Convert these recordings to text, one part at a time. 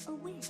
a wish.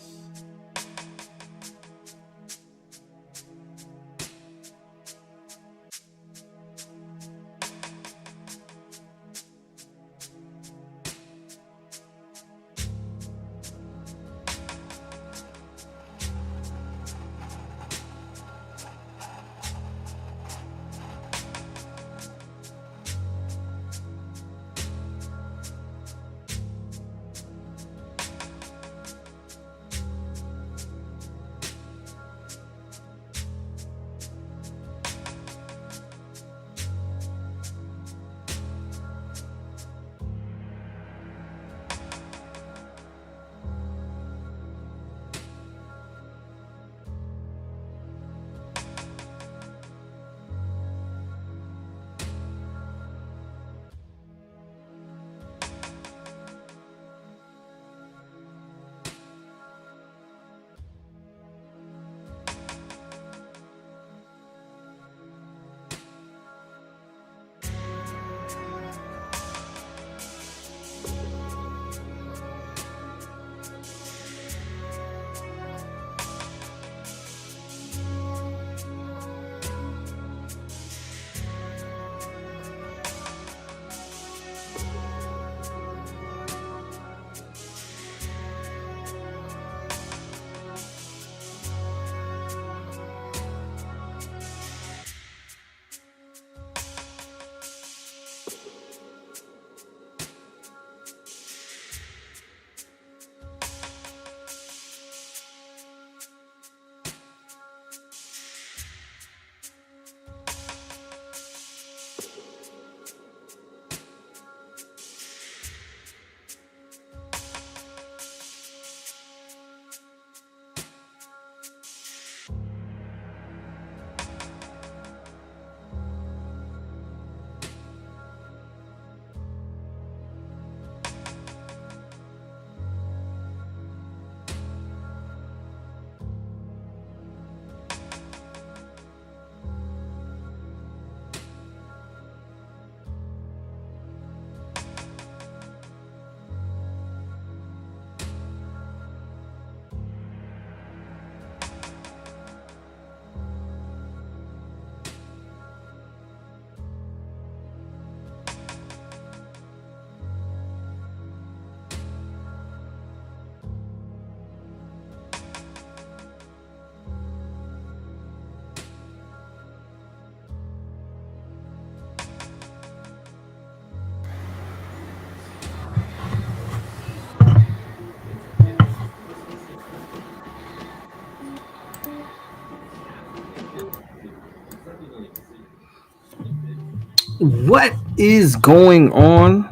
What is going on,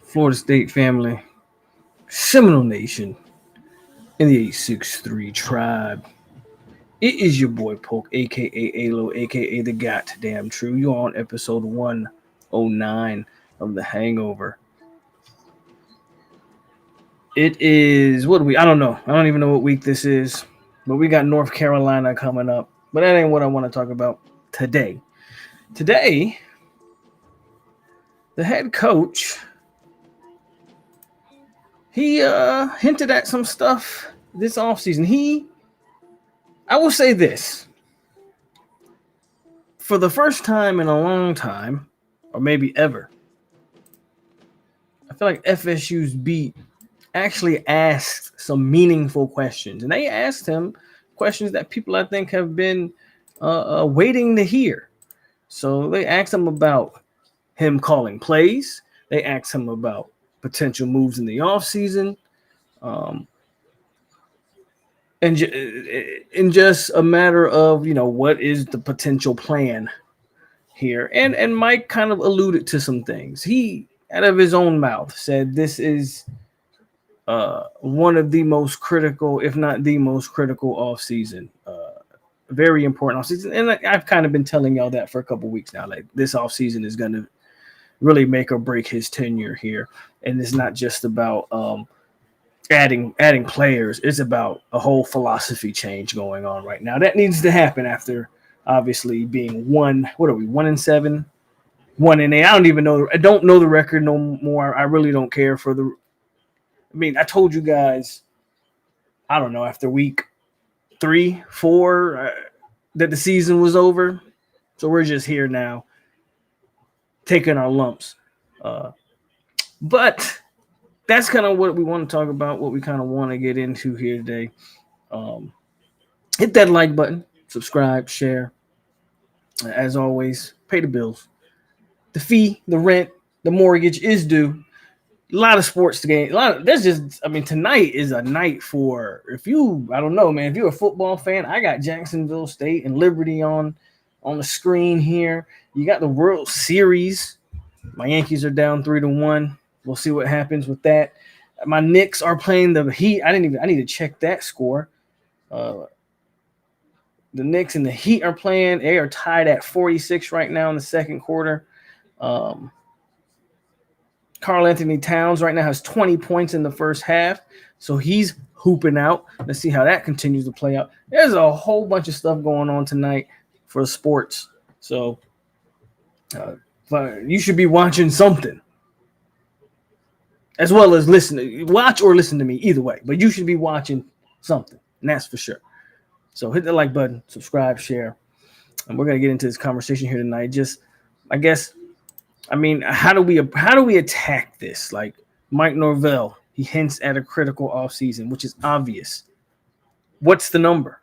Florida State family, Seminole Nation, in the 863 tribe? It is your boy POLK, a.k.a. a.k.a. the goddamn true. You're on episode 109 of the Hangover. It is, what do we, I don't know. I don't even know what week this is, but we got North Carolina coming up. But that ain't what I want to talk about today. Today, the head coach, he hinted at some stuff this offseason. I will say this. For the first time in a long time, or maybe ever, I feel like FSU's beat actually asked some meaningful questions. And they asked him questions that people, I think, have been waiting to hear. So they asked him about him calling plays. They asked him about potential moves in the offseason. And in just a matter of, what is the potential plan here? And Mike kind of alluded to some things. He, out of his own mouth, said this is one of the most critical, if not the most critical offseason. Very important offseason. And I've kind of been telling y'all that for a couple weeks now. Like, this offseason is going to really make or break his tenure here. And it's not just about adding players. It's about a whole philosophy change going on right now. That needs to happen after obviously being 1-7, 1-8. I don't even know. I don't know the record no more. I really don't care for I mean, I told you guys, I don't know, after week 3, 4, that the season was over. So we're just here now, taking our lumps. But that's kind of what we want to talk about, what we kind of want to get into here today. Hit that like button, subscribe, share. As always, pay the bills. The fee, the rent, the mortgage is due. A lot of sports to game. Tonight is a night for, if you, I don't know, man, if you're a football fan, I got Jacksonville State and Liberty on the screen here. You got the World Series. My Yankees are down 3-1. We'll see what happens with that. My Knicks are playing the Heat. I need to check that score. The Knicks and the Heat are playing. They are tied at 46 right now in the second quarter. Karl Anthony Towns right now has 20 points in the first half, so he's hooping out. Let's see how that continues to play out. There's a whole bunch of stuff going on tonight for sports, so you should be watching something, as well as watch or listen to me, either way. But you should be watching something, and that's for sure. So hit the like button, subscribe, share, and we're gonna get into this conversation here tonight. How do we attack this? Like Mike Norvell, he hints at a critical offseason, which is obvious. What's the number?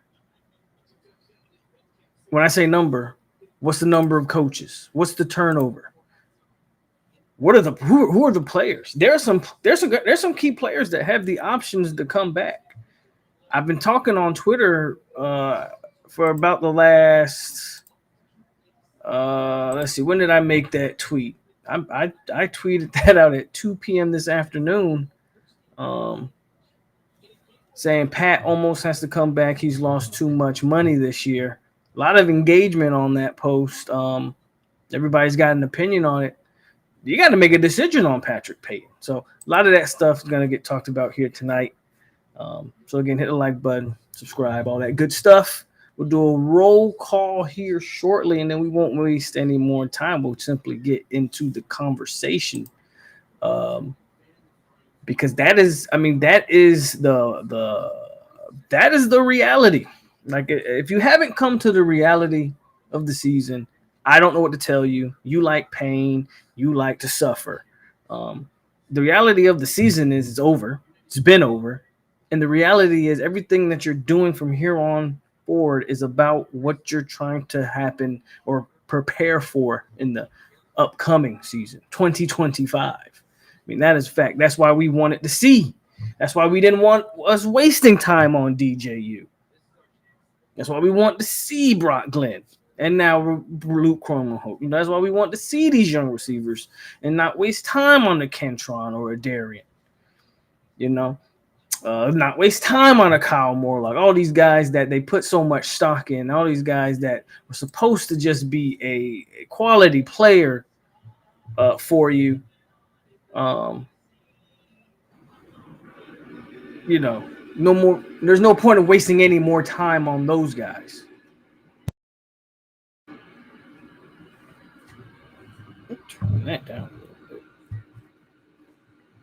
When I say number, what's the number of coaches? What's the turnover? Who are the players? There's some key players that have the options to come back. I've been talking on Twitter for about the last. Let's see. When did I make that tweet? I tweeted that out at 2 p.m. this afternoon, saying Pat almost has to come back. He's lost too much money this year. A lot of engagement on that post. Everybody's got an opinion on it. You got to make a decision on Patrick Payton. So a lot of that stuff is going to get talked about here tonight. So again, hit the like button, subscribe, all that good stuff. We'll do a roll call here shortly, and then we won't waste any more time. We'll simply get into the conversation, because that is the reality. Like, if you haven't come to the reality of the season, I don't know what to tell you. You like pain, you like to suffer. The reality of the season is it's over. It's been over, and the reality is everything that you're doing from here on forward is about what you're trying to happen or prepare for in the upcoming season, 2025. I mean, that is fact. That's why we wanted to see. That's why we didn't want us wasting time on DJU. That's why we want to see Brock Glenn and now Luke Cronin-Hope. That's why we want to see these young receivers and not waste time on a Kentron or a Darian. Not waste time on a Kyle Morlock. All these guys that they put so much stock in, all these guys that were supposed to just be a quality player for you. No more. There's no point of wasting any more time on those guys. Turn that down.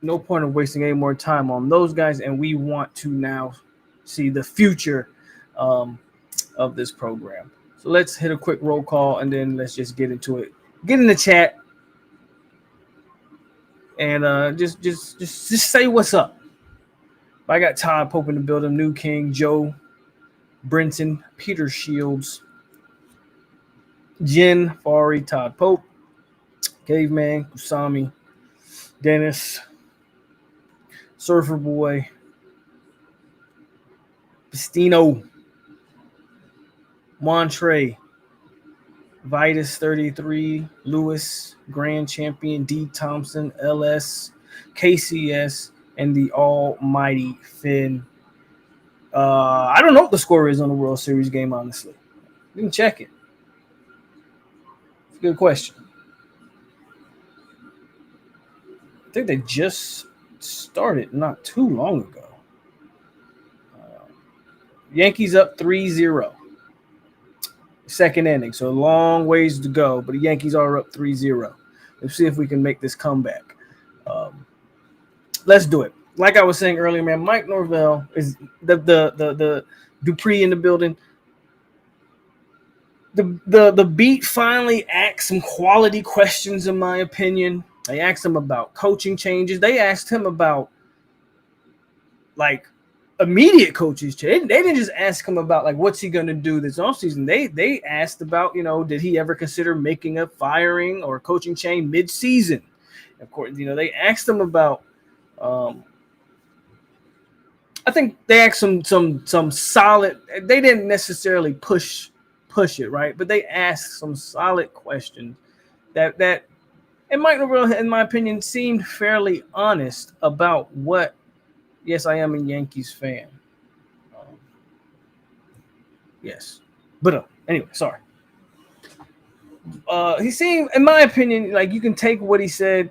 No point of wasting any more time on those guys, and we want to now see the future of this program. So let's hit a quick roll call, and then let's just get into it. Get in the chat, and just say what's up. I got Todd Pope in the building, New King, Joe, Brinson, Peter Shields, Jen, Fari, Todd Pope, Caveman, Kusami, Dennis, Surfer Boy, Pistino, Montre, Vitus 33, Lewis, Grand Champion, D. Thompson, LS, KCS, and the almighty Finn. I don't know what the score is on the World Series game, honestly. You can check it. It's a good question. I think they just started not too long ago. Yankees up 3-0. Second inning, so a long ways to go, but the Yankees are up 3-0. Let's see if we can make this comeback. Let's do it. like I was saying earlier, man, Mike Norvell is the Dupree in the building. The beat finally asked some quality questions, in my opinion. They asked him about coaching changes. They asked him about like immediate coaches change. They didn't just ask him about like what's he going to do this offseason. They asked about, did he ever consider making a firing or coaching change mid-season? Of course, they asked him about I think they asked some solid. They didn't necessarily push it, right? But they asked some solid questions that and Mike Norvell, in my opinion, seemed fairly honest about what. Yes, I am a Yankees fan. Yes, but anyway, sorry. He seemed, in my opinion, like you can take what he said.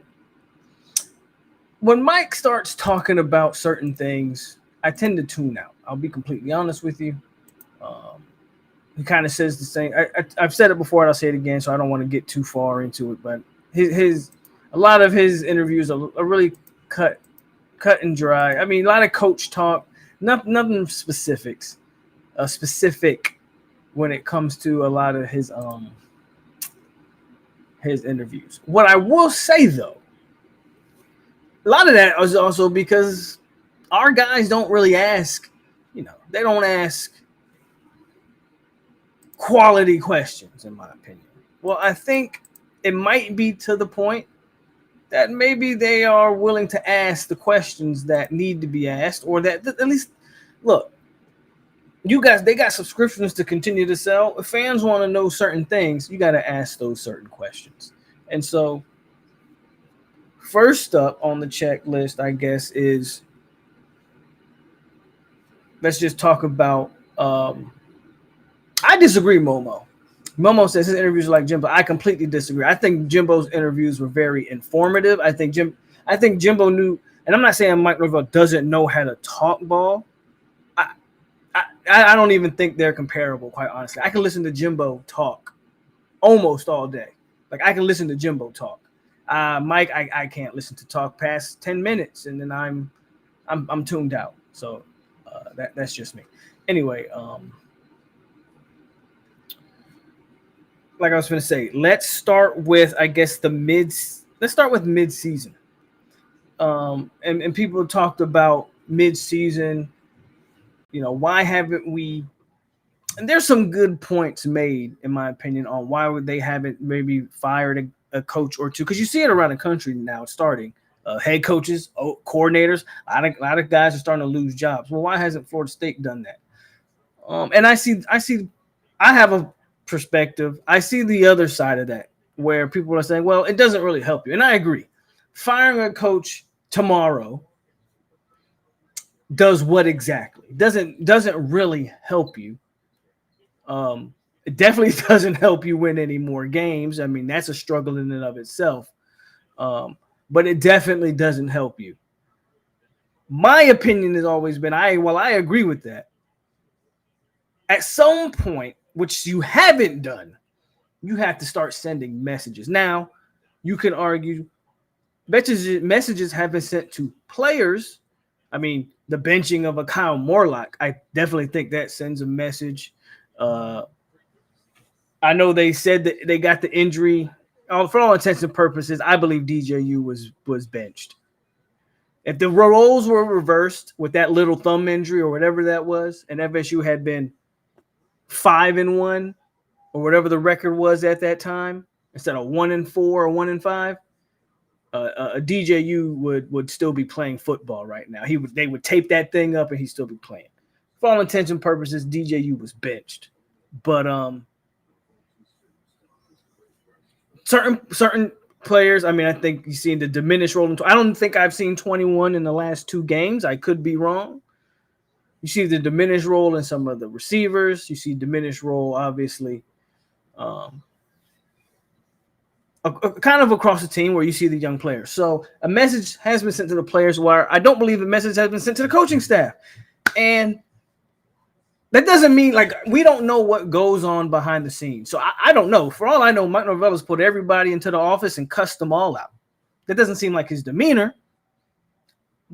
When Mike starts talking about certain things, I tend to tune out. I'll be completely honest with you. He kind of says the same. I've said it before and I'll say it again, so I don't want to get too far into it. But a lot of his interviews are really cut and dry. I mean, a lot of coach talk, nothing specific when it comes to a lot of his interviews. What I will say though, a lot of that is also because our guys don't really ask, they don't ask quality questions, in my opinion. Well, I think it might be to the point that maybe they are willing to ask the questions that need to be asked, or that at least, look, you guys, they got subscriptions to continue to sell. If fans want to know certain things, you got to ask those certain questions. And so first up on the checklist, I guess, is let's just talk about I disagree, Momo. Momo says his interviews are like Jimbo. I completely disagree. I think Jimbo's interviews were very informative. I think Jimbo knew, and I'm not saying Mike Norvell doesn't know how to talk ball. I don't even think they're comparable, quite honestly. I can listen to Jimbo talk almost all day. Like I can listen to Jimbo talk. Mike, I can't listen to talk past 10 minutes, and then I'm tuned out. So that's just me. Anyway, like I was going to say, let's start with, I guess, let's start with mid-season. And people talked about mid-season, why haven't we, and there's some good points made, in my opinion, on why would they haven't maybe fired a coach or two, because you see it around the country now starting. Head coaches, coordinators, a lot of guys are starting to lose jobs. Well, why hasn't Florida State done that? And I have a perspective. I see the other side of that, where people are saying, well, it doesn't really help you. And I agree. Firing a coach tomorrow does what exactly? Doesn't really help you. It definitely doesn't help you win any more games. I mean, that's a struggle in and of itself. But it definitely doesn't help you. My opinion has always been, I agree with that. At some point, which you haven't done, you have to start sending messages. Now, you can argue messages have been sent to players. I mean, the benching of a Kyle Morlock, I definitely think that sends a message. I know they said that they got the injury. For all intents and purposes, I believe DJU was benched. If the roles were reversed with that little thumb injury or whatever that was, and FSU had been 5-1 or whatever the record was at that time, instead of 1-4 or 1-5, a DJU would still be playing football right now. They would tape that thing up and he'd still be playing. For all intents and purposes, DJU was benched. But certain players, I mean, I think you see the diminished role. I don't think I've seen 21 in the last 2 games. I could be wrong. You see the diminished role in some of the receivers. You see diminished role, obviously, kind of across the team where you see the young players. So a message has been sent to the players, where I don't believe the message has been sent to the coaching staff. And that doesn't mean, like, we don't know what goes on behind the scenes. So I don't know. For all I know, Mike Norvell has put everybody into the office and cussed them all out. That doesn't seem like his demeanor.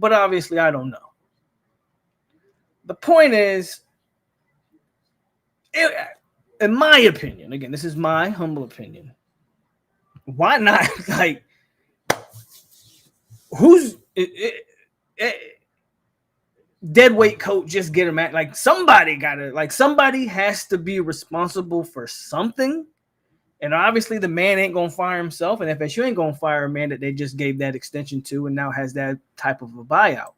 but obviously I don't know. The point is, in my opinion, again, this is my humble opinion, why not, like, who's dead weight coach, just get him at, like, somebody has to be responsible for something. And obviously the man ain't gonna fire himself, and FSU ain't gonna fire a man that they just gave that extension to and now has that type of a buyout.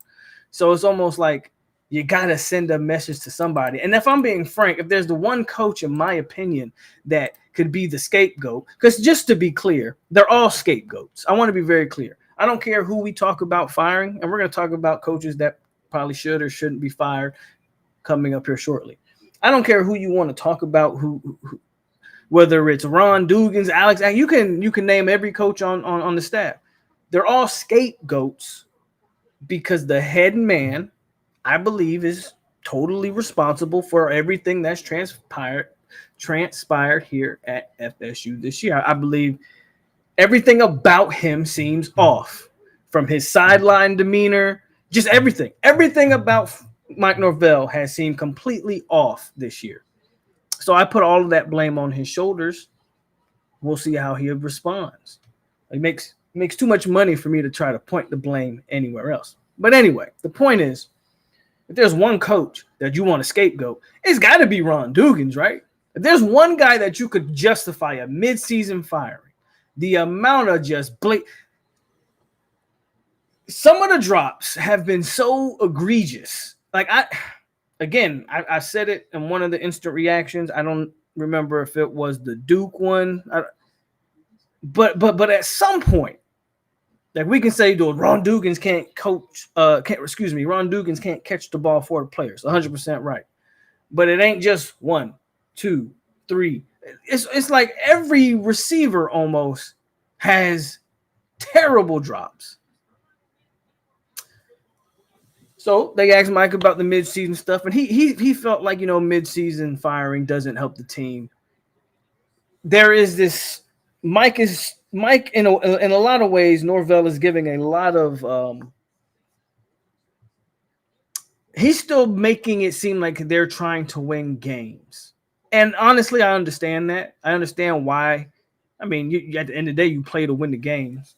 So it's almost like you gotta send a message to somebody. And if I'm being frank, if there's the one coach, in my opinion, that could be the scapegoat, because just to be clear, they're all scapegoats. I want to be very clear. I don't care who we talk about firing, and we're gonna talk about coaches that probably should or shouldn't be fired coming up here shortly. I don't care who you want to talk about, who whether it's Ron Dugans, Alex, you can name every coach on the staff. They're all scapegoats because the head man, I believe, is totally responsible for everything that's transpired here at FSU this year. I believe everything about him seems off, from his sideline demeanor, just everything. Everything about Mike Norvell has seemed completely off this year. So I put all of that blame on his shoulders. We'll see how he responds. It makes too much money for me to try to point the blame anywhere else. But anyway, the point is, if there's one coach that you want to scapegoat, it's got to be Ron Dugans, right? If there's one guy that you could justify a midseason firing, the amount of just some of the drops have been so egregious. Like, I said it in one of the instant reactions. I don't remember if it was the Duke one, but at some point, like, we can say, dude, Ron Dugans can't coach. Ron Dugans can't catch the ball for the players. 100% right. But it ain't just 1, 2, 3. It's like every receiver almost has terrible drops. So they asked Mike about the midseason stuff, and he felt like, midseason firing doesn't help the team. There is this Mike in a lot of ways. Norvell is giving a lot of. He's still making it seem like they're trying to win games, and honestly, I understand that. I understand why. I mean, you at the end of the day, you play to win the games,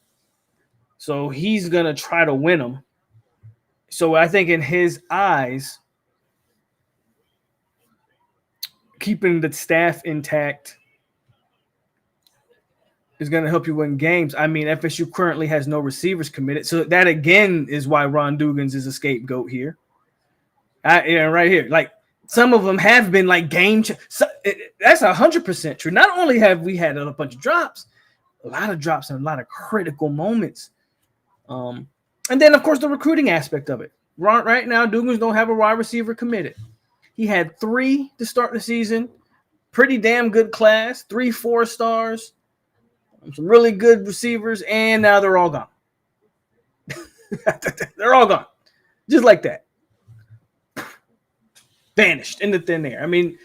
so he's gonna try to win them. So I think in his eyes, keeping the staff intact is going to help you win games. I mean, FSU currently has no receivers committed. So that, again, is why Ron Dugans is a scapegoat here. Right here. Like, some of them have been like that's 100% true. Not only have we had a bunch of drops, a lot of drops and a lot of critical moments. And then, of course, the recruiting aspect of it. Right now, Dugans don't have a wide receiver committed. He had 3 to start the season. Pretty damn good class. 3 4-stars. Some really good receivers. And now they're all gone. They're all gone. Just like that. Vanished into thin air. I mean,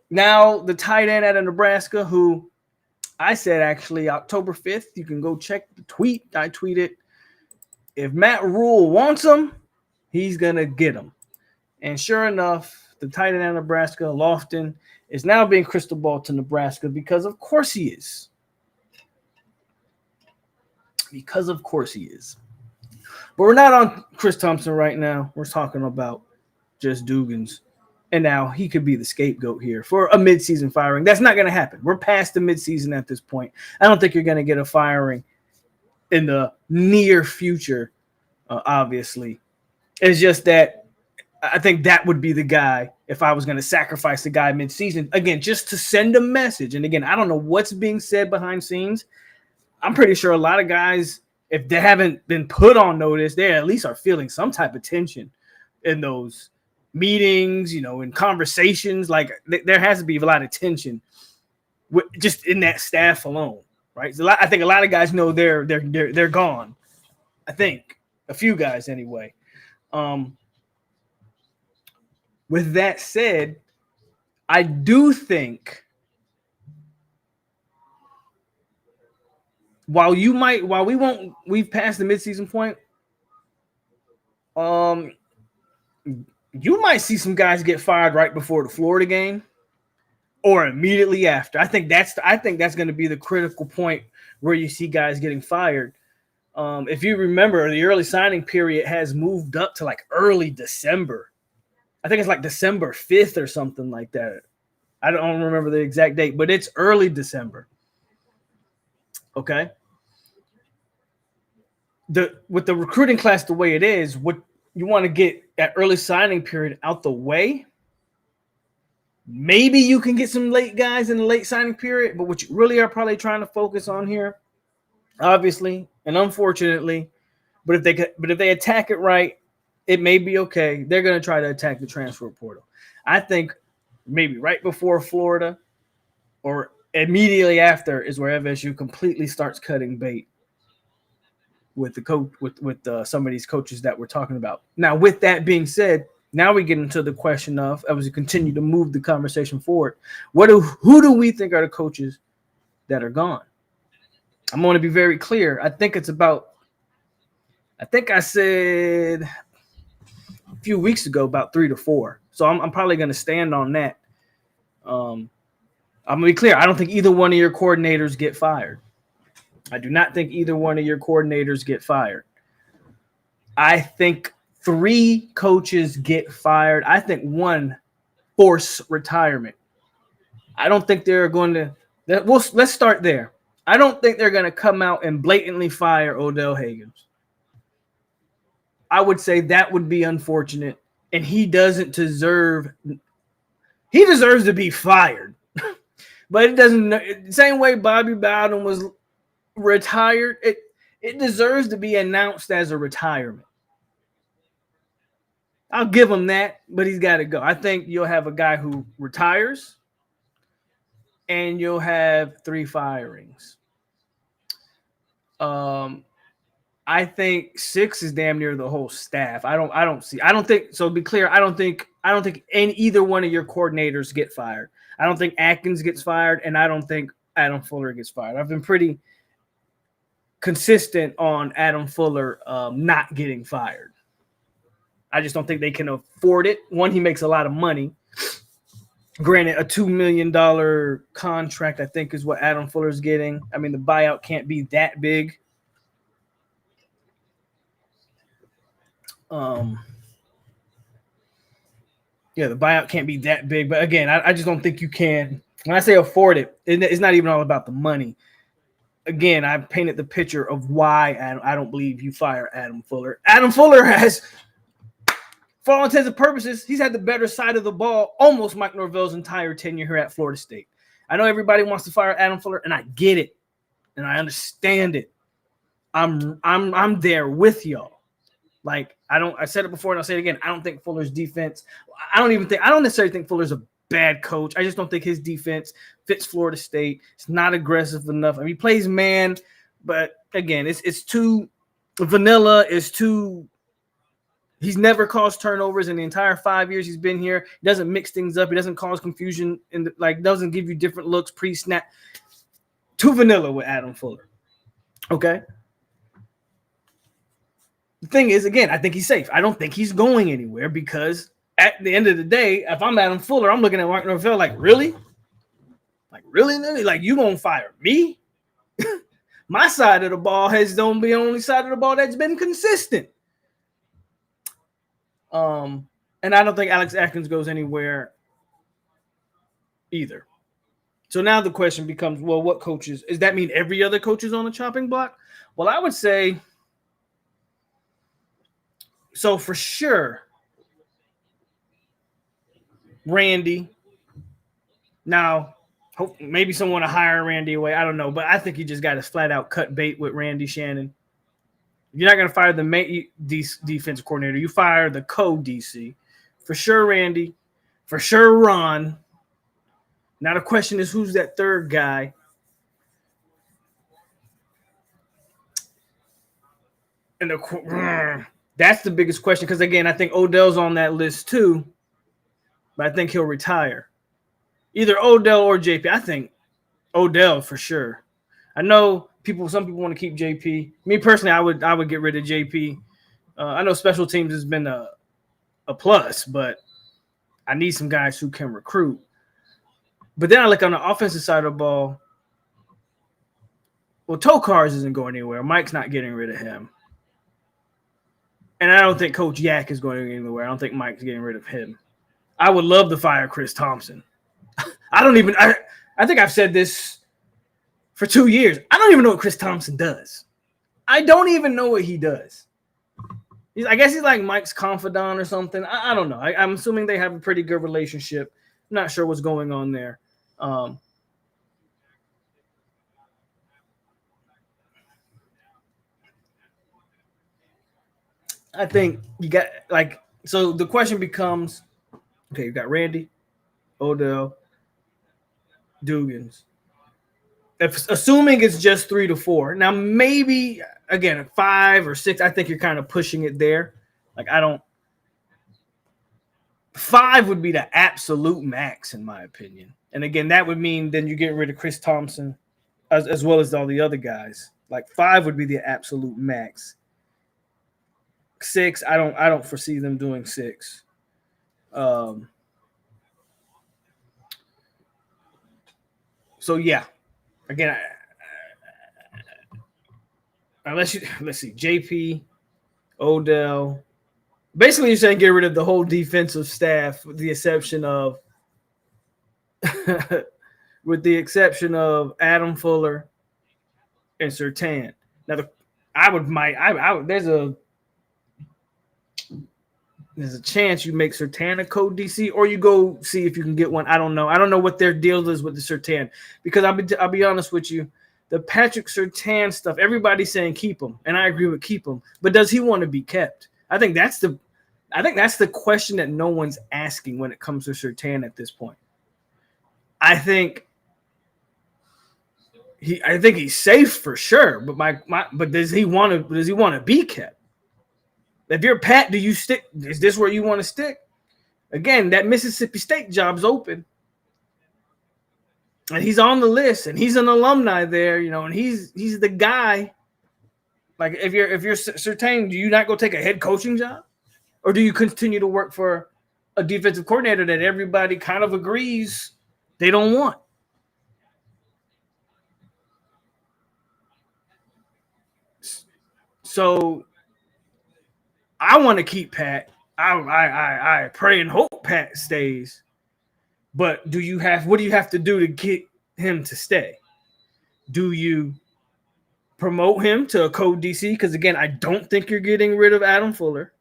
now the tight end out of Nebraska, who I said actually October 5th, you can go check the tweet. I tweeted, if Matt Rule wants him, he's going to get him. And sure enough, the tight end out of Nebraska, Lofton, is now being crystal ball to Nebraska because of course he is. Because of course he is. But we're not on Chris Thompson right now. We're talking about just Dugans. And now he could be the scapegoat here for a midseason firing. That's not going to happen. We're past the midseason at this point. I don't think you're going to get a firing in the near future, obviously. It's just that I think that would be the guy if I was going to sacrifice the guy midseason. Again, just to send a message. And again, I don't know what's being said behind scenes. I'm pretty sure a lot of guys, if they haven't been put on notice, they at least are feeling some type of tension in those meetings, in conversations. Like, there has to be a lot of tension just in that staff alone. Right, so I think a lot of guys know they're gone. I think a few guys anyway. With that said, I do think while we've passed the midseason point, You might see some guys get fired right before the Florida game or immediately after. I think that's going to be the critical point where you see guys getting fired. If you remember, the early signing period has moved up to like early December. I think it's like December 5th or something like that. I don't remember the exact date, but it's early December. Okay. With the recruiting class the way it is, what you want to get that early signing period out the way. Maybe you can get some late guys in the late signing period, but what you really are probably trying to focus on here, obviously and unfortunately, but if they attack it right, it may be okay. They're going to try to attack the transfer portal. I think maybe right before Florida or immediately after is where FSU completely starts cutting bait with the coach with some of these coaches that we're talking about. Now, with that being said, now we get into the question of, as we continue to move the conversation forward, who do we think are the coaches that are gone? I'm going to be very clear. I think I said a few weeks ago about 3 to 4. So I'm probably going to stand on that. I'm going to be clear. I don't think either one of your coordinators get fired. I do not think either one of your coordinators get fired. I think 3 coaches get fired. I think 1 force retirement. I don't think they're going to – let's start there. I don't think they're going to come out and blatantly fire Odell Haggins. I would say that would be unfortunate, and he deserves to be fired. But it doesn't – same way Bobby Bowden was retired, it deserves to be announced as a retirement. I'll give him that, but he's got to go. I think you'll have a guy who retires, and you'll have 3 firings. I think 6 is damn near the whole staff. I don't think so. To be clear, I don't think either one of your coordinators get fired. I don't think Atkins gets fired, and I don't think Adam Fuller gets fired. I've been pretty consistent on Adam Fuller not getting fired. I just don't think they can afford it. One, he makes a lot of money. Granted, a $2 million contract, I think, is what Adam Fuller's getting. I mean, the buyout can't be that big. The buyout can't be that big. But again, I just don't think you can. When I say afford it, it's not even all about the money. Again, I painted the picture of why I don't believe you fire Adam Fuller. Adam Fuller has, for all intents and purposes, he's had the better side of the ball almost Mike Norvell's entire tenure here at Florida State. I know everybody wants to fire Adam Fuller, and I get it, and I understand it. I'm there with y'all. Like, I said it before and I'll say it again. I don't think Fuller's defense, I don't necessarily think Fuller's a bad coach. I just don't think his defense fits Florida State. It's not aggressive enough. I mean, he plays man, but again, it's too vanilla. He's never caused turnovers in the entire 5 years he's been here. He doesn't mix things up. He doesn't cause confusion and doesn't give you different looks pre-snap. Too vanilla with Adam Fuller. Okay. The thing is, again, I think he's safe. I don't think he's going anywhere because at the end of the day, if I'm Adam Fuller, I'm looking at Mark Norvell like, really? Like, really? Like, you gonna fire me? My side of the ball has don't be the only side of the ball that's been consistent. And I don't think Alex Atkins goes anywhere either. So now the question becomes, well, what coaches? Does that mean every other coach is on the chopping block? Well, I would say, so for sure, Randy. Now, maybe someone to hire Randy away. I don't know, but I think you just got to flat out cut bait with Randy Shannon. You're not going to fire the main defensive coordinator. You fire the co-DC. For sure, Randy. For sure, Ron. Now the question is, who's that third guy? And that's the biggest question because, again, I think Odell's on that list too, but I think he'll retire. Either Odell or JP. I think Odell for sure. I know some people want to keep JP. Me personally, I would get rid of JP. I know special teams has been a plus, but I need some guys who can recruit. But then I look on the offensive side of the ball. Well, Tokars isn't going anywhere. Mike's not getting rid of him. And I don't think Coach Yak is going anywhere. I don't think Mike's getting rid of him. I would love to fire Chris Thompson. I think I've said this for 2 years. I don't even know what Chris Thompson does. I don't even know what he does. I guess he's like Mike's confidant or something. I don't know. I'm assuming they have a pretty good relationship. I'm not sure what's going on there. I think you got so the question becomes, okay, you got Randy, Odell, Dugans. Assuming it's just 3 to 4. Now, maybe, again, 5 or 6, I think you're kind of pushing it there. 5 would be the absolute max, in my opinion. And again, that would mean then you get rid of Chris Thompson as well as all the other guys. 5 would be the absolute max. 6, I don't foresee them doing 6. So yeah, again, let's see, JP, Odell. Basically, you're saying get rid of the whole defensive staff, with the exception of Adam Fuller and Surtain. Now, there's a chance you make Surtain a co-DC, or you go see if you can get one. I don't know. I don't know what their deal is with the Surtain, because I'll be honest with you. The Patrick Surtain stuff, everybody's saying keep him, and I agree with keep him. But does he want to be kept? I think that's the question that no one's asking when it comes to Surtain at this point. I think he's safe for sure, but does he want to be kept? If you're Pat, do you stick? Is this where you want to stick? Again, that Mississippi State job's open, and he's on the list, and he's an alumni there, and he's the guy. If you're Surtain, do you not go take a head coaching job, or do you continue to work for a defensive coordinator that everybody kind of agrees they don't want? So I want to keep Pat. I pray and hope Pat stays. But what do you have to do to get him to stay? Do you promote him to a co-DC? Because again, I don't think you're getting rid of Adam Fuller.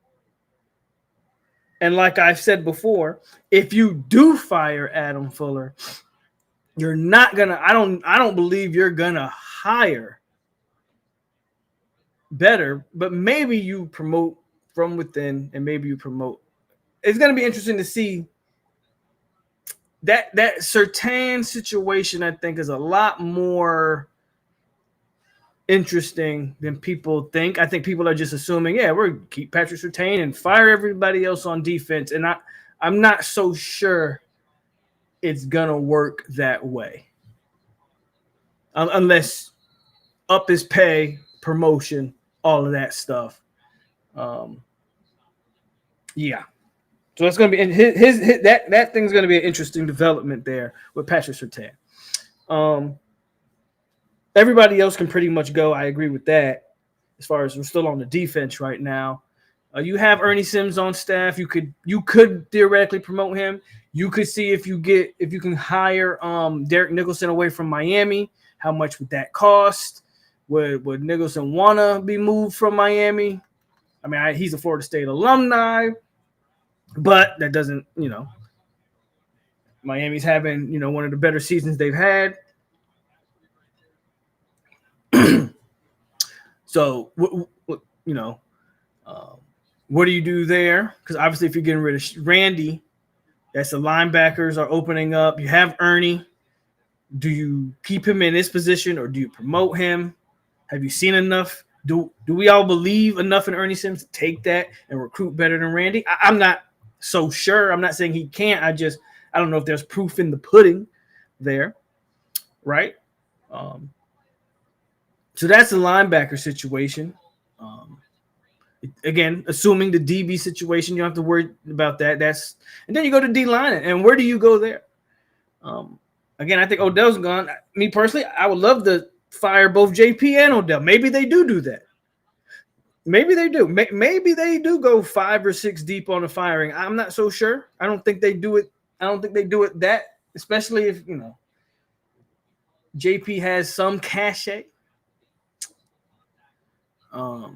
And like I've said before, if you do fire Adam Fuller, you're not gonna. I don't believe you're gonna hire better. But maybe you promote from within, and maybe you promote. It's going to be interesting to see that Surtain situation. I think is a lot more interesting than people think. I think people are just assuming, we're going to keep Patrick Surtain and fire everybody else on defense, and I'm not so sure it's going to work that way, unless up his pay, promotion, all of that stuff. Yeah. So it's going to be in his that thing's going to be an interesting development there with Patrick Surtain. Everybody else can pretty much go. I agree with that. As far as we're still on the defense right now, you have Ernie Sims on staff. You could theoretically promote him. You could see if you can hire Derek Nicholson away from Miami. How much would that cost? Would Nicholson want to be moved from Miami? I mean, he's a Florida State alumni, but that doesn't, Miami's having, one of the better seasons they've had. So, what do you do there? Because obviously, if you're getting rid of Randy, that's the linebackers are opening up. You have Ernie. Do you keep him in this position, or do you promote him? Have you seen enough? Do we all believe enough in Ernie Sims to take that and recruit better than Randy? I'm not so sure. I'm not saying he can't. I don't know if there's proof in the pudding there, right? So that's the linebacker situation. Again, assuming the DB situation, you don't have to worry about that. And then you go to D-line, and where do you go there? Again, I think Odell's gone. Me personally, I would love to fire both JP and Odell. Maybe they do that. Maybe they do. Maybe they do go 5 or 6 deep on the firing. I'm not so sure. I don't think they do it. I don't think they do it that, especially if, JP has some cachet. But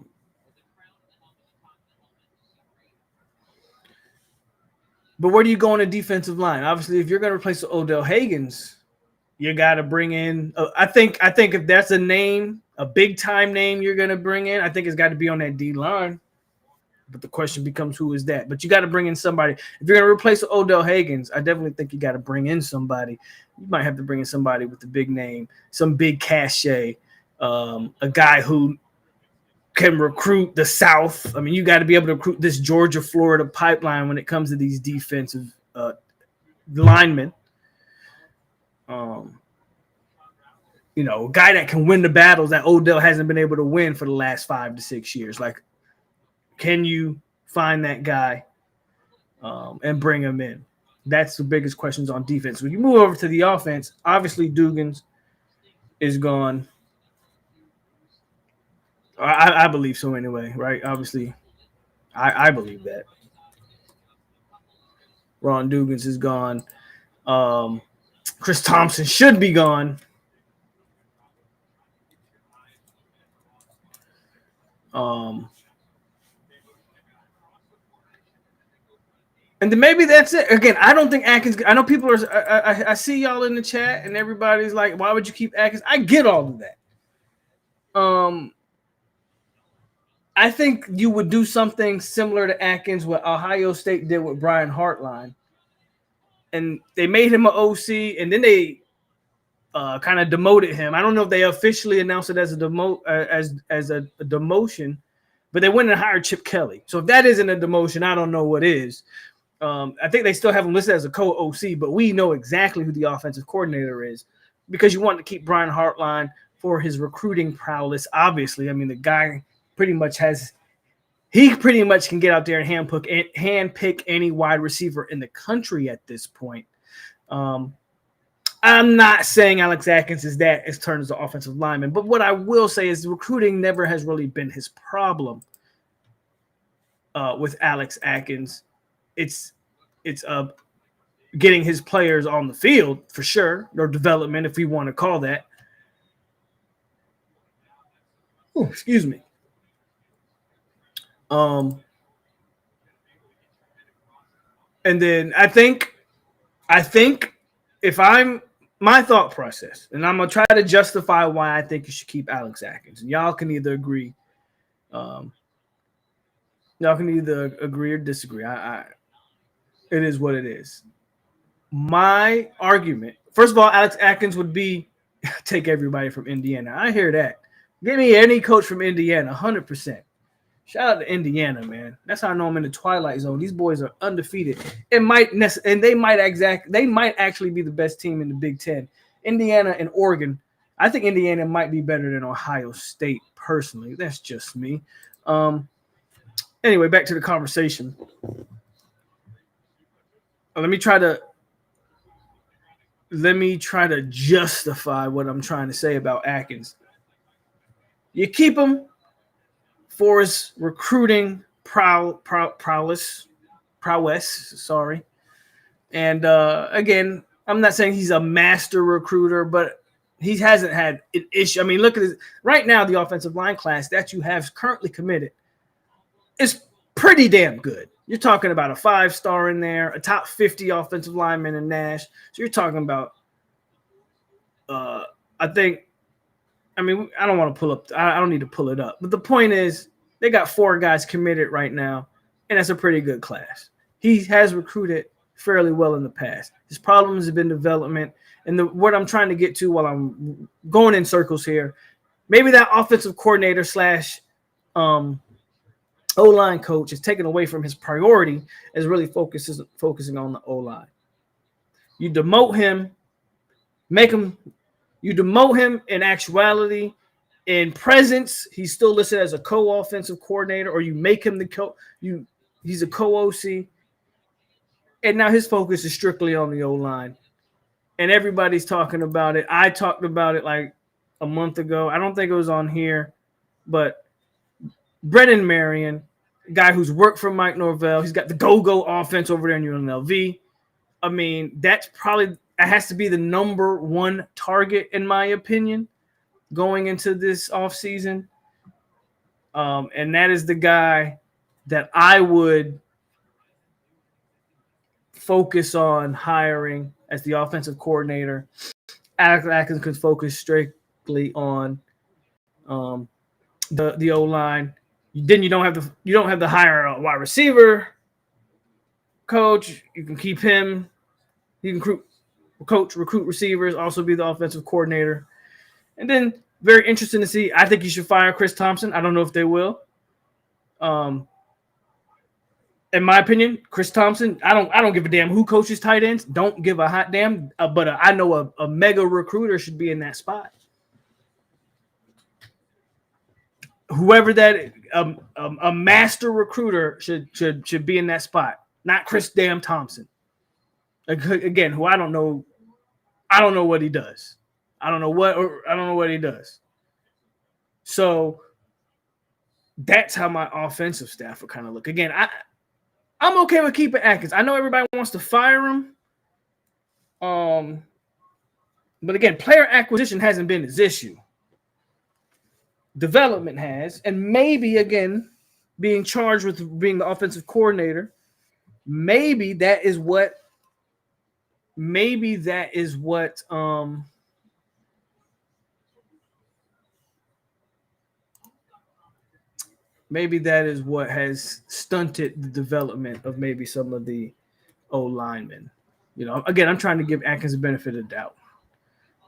where do you go on the defensive line? Obviously, if you're going to replace Odell Higgins, you got to bring in. I think if that's a name, a big time name you're going to bring in, I think it's got to be on that D line. But the question becomes, who is that? But you got to bring in somebody. If you're going to replace Odell Higgins, I definitely think you got to bring in somebody. You might have to bring in somebody with a big name, some big cachet, a guy who can recruit the South. I mean, you got to be able to recruit this Georgia, Florida pipeline when it comes to these defensive linemen. A guy that can win the battles that Odell hasn't been able to win for the last 5 to 6 years. Like, can you find that guy and bring him in? That's the biggest questions on defense. When you move over to the offense, obviously Dugans is gone. I believe so anyway, right? Obviously, I believe that. Ron Dugans is gone. Chris Thompson should be gone. And then maybe that's it. Again, I don't think Atkins – I know people are – I see y'all in the chat and everybody's like, why would you keep Atkins? I get all of that. I think you would do something similar to Atkins, what Ohio State did with Brian Hartline. And they made him an OC, and then they kind of demoted him. I don't know if they officially announced it as a demotion, but they went and hired Chip Kelly. So if that isn't a demotion, I don't know what is. I think they still have him listed as a co-OC, but we know exactly who the offensive coordinator is because you want to keep Brian Hartline for his recruiting prowess. Obviously, I mean, the guy pretty much can get out there and handpick any wide receiver in the country at this point. I'm not saying Alex Atkins is that as turned as an offensive lineman, but what I will say is recruiting never has really been his problem with Alex Atkins. It's getting his players on the field for sure, or development, if we want to call that. Oh, excuse me. And then I think if I'm my thought process, and I'm gonna try to justify why I think you should keep Alex Atkins, and y'all can either agree, or disagree. It is what it is. My argument, first of all, Alex Atkins would be take everybody from Indiana. I hear that. Give me any coach from Indiana, 100%. Shout out to Indiana, man. That's how I know I'm in the twilight zone. These boys are undefeated. They might actually be the best team in the Big Ten. Indiana and Oregon. I think Indiana might be better than Ohio State, personally. That's just me. Anyway, back to the conversation. Let me try to justify what I'm trying to say about Atkins. You keep him for his recruiting prowess. And again, I'm not saying he's a master recruiter, but he hasn't had an issue. I mean, look at this. Right now, the offensive line class that you have currently committed is pretty damn good. You're talking about a 5-star in there, a top 50 offensive lineman in Nash. So you're talking about, I don't want to pull up. I don't need to pull it up. But the point is, they got 4 guys committed right now, and that's a pretty good class. He has recruited fairly well in the past. His problems have been development. And what I'm trying to get to while I'm going in circles here, maybe that offensive coordinator / O-line coach is taken away from his priority as really focusing on the O-line. You demote him in actuality, In presence, he's still listed as a co-offensive coordinator, or you make him he's a co-OC. And now his focus is strictly on the O-line. And everybody's talking about it. I talked about it like a month ago. I don't think it was on here, but Brennan Marion, guy who's worked for Mike Norvell, he's got the go-go offense over there in UNLV. I mean, that has to be the number one target, in my opinion, going into this offseason. And that is the guy that I would focus on hiring as the offensive coordinator. Alex Atkins could focus strictly on the O-line. Then you don't have to hire a wide receiver coach. You can keep him. You can recruit receivers, also be the offensive coordinator. And then very interesting to see. I think you should fire Chris Thompson. I don't know if they will. In my opinion, Chris Thompson, I don't give a damn who coaches tight ends. Don't give a hot damn. But I know a mega recruiter should be in that spot. Whoever that a master recruiter should be in that spot. Not Chris damn Thompson. Again, who I don't know what he does. I don't know what he does. So that's how my offensive staff would kind of look. Again, I'm okay with keeping Atkins. I know everybody wants to fire him. But again, player acquisition hasn't been his issue. Development has, and maybe again, being charged with being the offensive coordinator, maybe that is what has stunted the development of maybe some of the O linemen. You know, again, I'm trying to give Atkins the benefit of the doubt,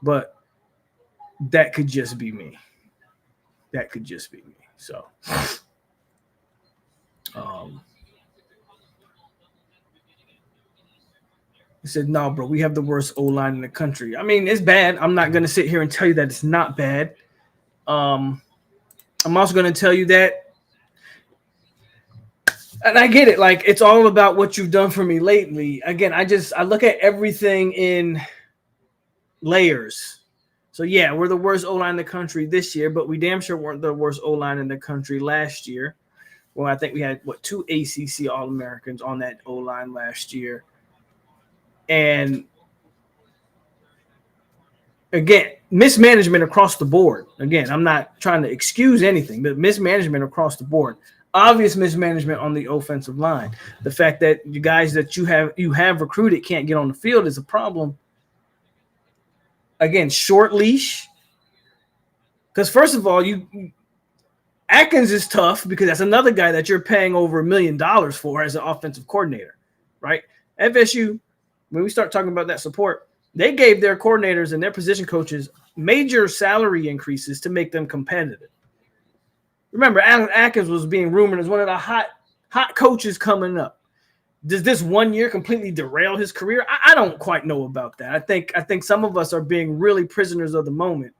but that could just be me. So, he said, "No, bro, we have the worst O line in the country." I mean, it's bad. I'm not going to sit here and tell you that it's not bad. I'm also going to tell you that, and I get it. Like, it's all about what you've done for me lately. Again, I look at everything in layers. So, yeah, we're the worst O-line in the country this year, but we damn sure weren't the worst O-line in the country last year. Well, I think we had, 2 ACC All-Americans on that O-line last year. And, again, mismanagement across the board. Again, I'm not trying to excuse anything, but mismanagement across the board. Obvious mismanagement on the offensive line. The fact that you guys that you have recruited can't get on the field is a problem. Again, short leash. Because first of all, Atkins is tough because that's another guy that you're paying over $1 million for as an offensive coordinator, right? FSU, when we start talking about that support, they gave their coordinators and their position coaches major salary increases to make them competitive. Remember, Atkins was being rumored as one of the hot coaches coming up. Does this 1 year completely derail his career? I don't quite know about that. I think some of us are being really prisoners of the moment.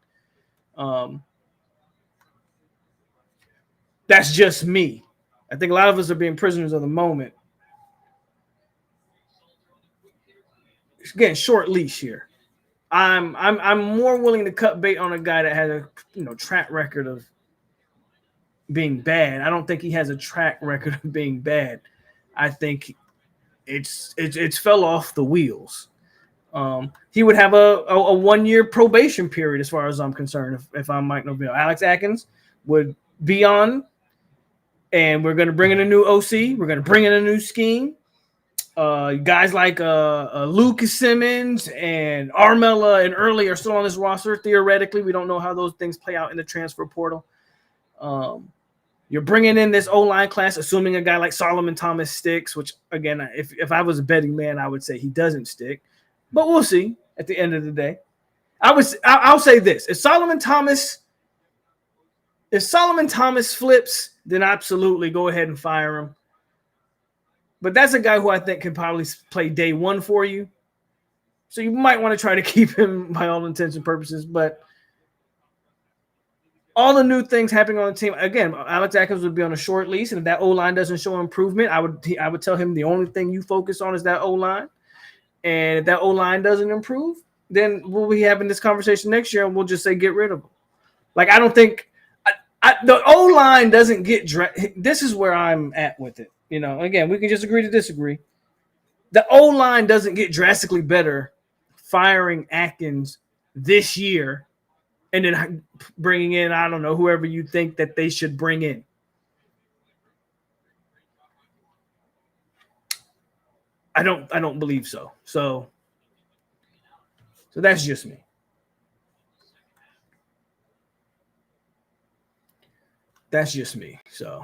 That's just me. I think a lot of us are being prisoners of the moment. Again, short leash here. I'm more willing to cut bait on a guy that has a track record of being bad. I don't think he has a track record of being bad. I think it's fell off the wheels. He would have a 1 year probation period as far as I'm concerned. If I'm Mike Norvell, Alex Atkins would be on, and we're going to bring in a new OC. We're going to bring in a new scheme. Guys like Lucas Simmons and Armella and Early are still on this roster. Theoretically, we don't know how those things play out in the transfer portal. You're bringing in this O-line class, assuming a guy like Solomon Thomas sticks, which, again, if I was a betting man, I would say he doesn't stick. But we'll see at the end of the day. I'll say this. If Solomon Thomas flips, then absolutely go ahead and fire him. But that's a guy who I think can probably play day one for you. So you might want to try to keep him by all intents and purposes. But all the new things happening on the team. Again, Alex Atkins would be on a short lease, and if that O-line doesn't show improvement, I would tell him the only thing you focus on is that O-line. And if that O-line doesn't improve, then we'll be having this conversation next year, and we'll just say get rid of them. Like, I don't think the O-line doesn't get this is where I'm at with it. You know, again, we can just agree to disagree. The O-line doesn't get drastically better firing Atkins this year and then bringing in, I don't know, whoever you think that they should bring in. I don't believe so. So that's just me. That's just me. So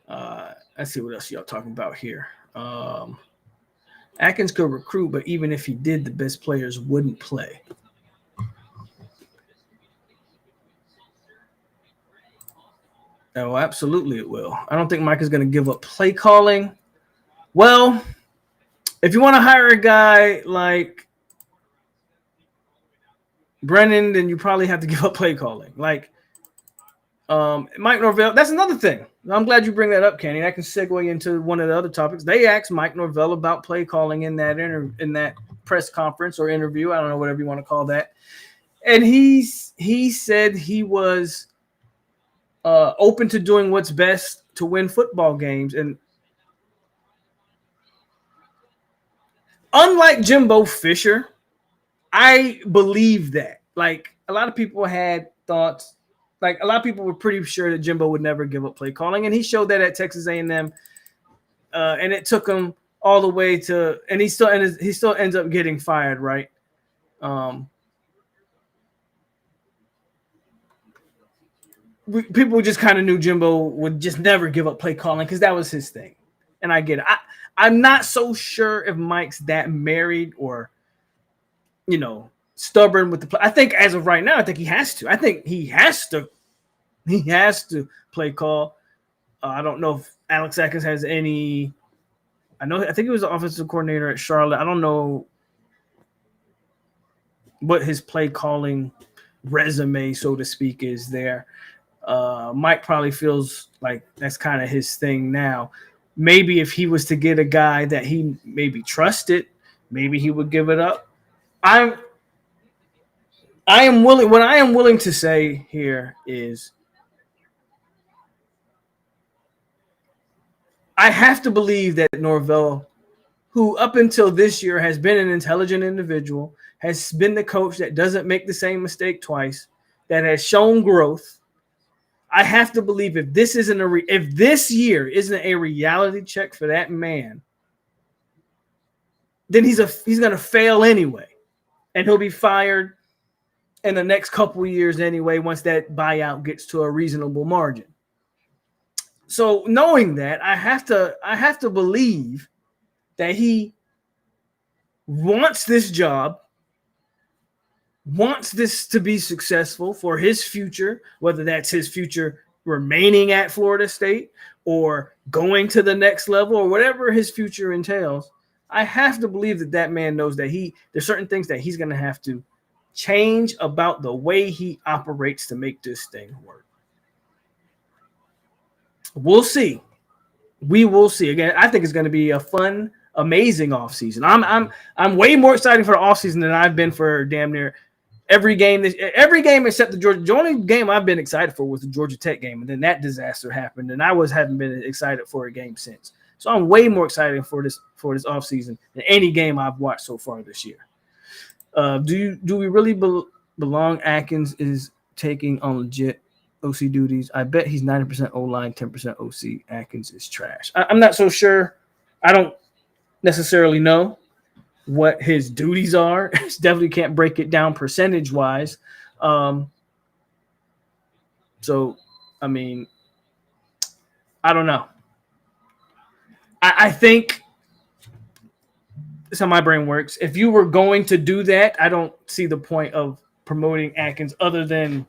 let's see what else y'all talking about here. Atkins could recruit, but even if he did, the best players wouldn't play. Oh, absolutely it will. I don't think Mike is going to give up play calling. Well, if you want to hire a guy like Brennan, then you probably have to give up play calling. Like Mike Norvell, that's another thing. I'm glad you bring that up, Kenny. That can segue into one of the other topics. They asked Mike Norvell about play calling in that press conference or interview. I don't know, whatever you want to call that. And he said he was open to doing what's best to win football games. And unlike Jimbo Fisher, I believe that. Like, a lot of people had thoughts. Like, a lot of people were pretty sure that Jimbo would never give up play calling, and he showed that at Texas A&M. And it took him all the way to, and he still ends up getting fired, right? People just kind of knew Jimbo would just never give up play calling because that was his thing, and I get it. I'm not so sure if Mike's that married or, you know, stubborn with the play. I think as of right now, I think he has to. I think he has to. He has to play call. I don't know if Alex Atkins has any. I think he was the offensive coordinator at Charlotte. I don't know what his play calling resume, so to speak, is there. Mike probably feels like that's kind of his thing now. Maybe if he was to get a guy that he maybe trusted, maybe he would give it up. I am willing. What I am willing to say here is, I have to believe that Norvell, who up until this year has been an intelligent individual, has been the coach that doesn't make the same mistake twice, that has shown growth. I have to believe if this year isn't a reality check for that man, then he's going to fail anyway, and he'll be fired in the next couple of years anyway once that buyout gets to a reasonable margin. So knowing that, I have to believe that he wants this job, wants this to be successful for his future, whether that's his future remaining at Florida State or going to the next level or whatever his future entails. I have to believe that man knows that there's certain things that he's going to have to change about the way he operates to make this thing work. We'll see. We will see. Again, I think it's going to be a fun, amazing offseason. I'm way more excited for the offseason than I've been for damn near every game except the Georgia. The only game I've been excited for was the Georgia Tech game, and then that disaster happened, and I haven't been excited for a game since. So I'm way more excited for this offseason than any game I've watched so far this year. Do we really belong? Atkins is taking on legit OC duties. I bet he's 90% O-line, 10% OC. Atkins is trash. I'm not so sure. I don't necessarily know what his duties are. Definitely can't break it down percentage-wise. So, I mean, I don't know. I think that's how my brain works. If you were going to do that, I don't see the point of promoting Atkins other than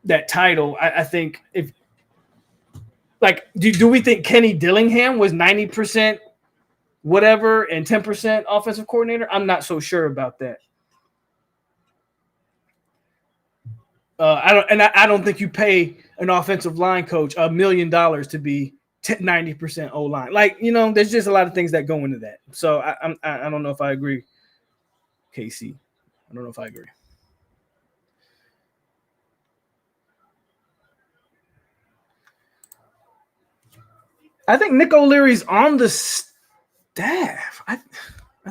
that title. I think if, like, do we think Kenny Dillingham was 90% whatever and 10% offensive coordinator? I'm not so sure about that. I don't think you pay an offensive line coach $1 million to be 90% O line. Like, there's just a lot of things that go into that. So I don't know if I agree, KC. I don't know if I agree. I think Nick O'Leary's on the staff. I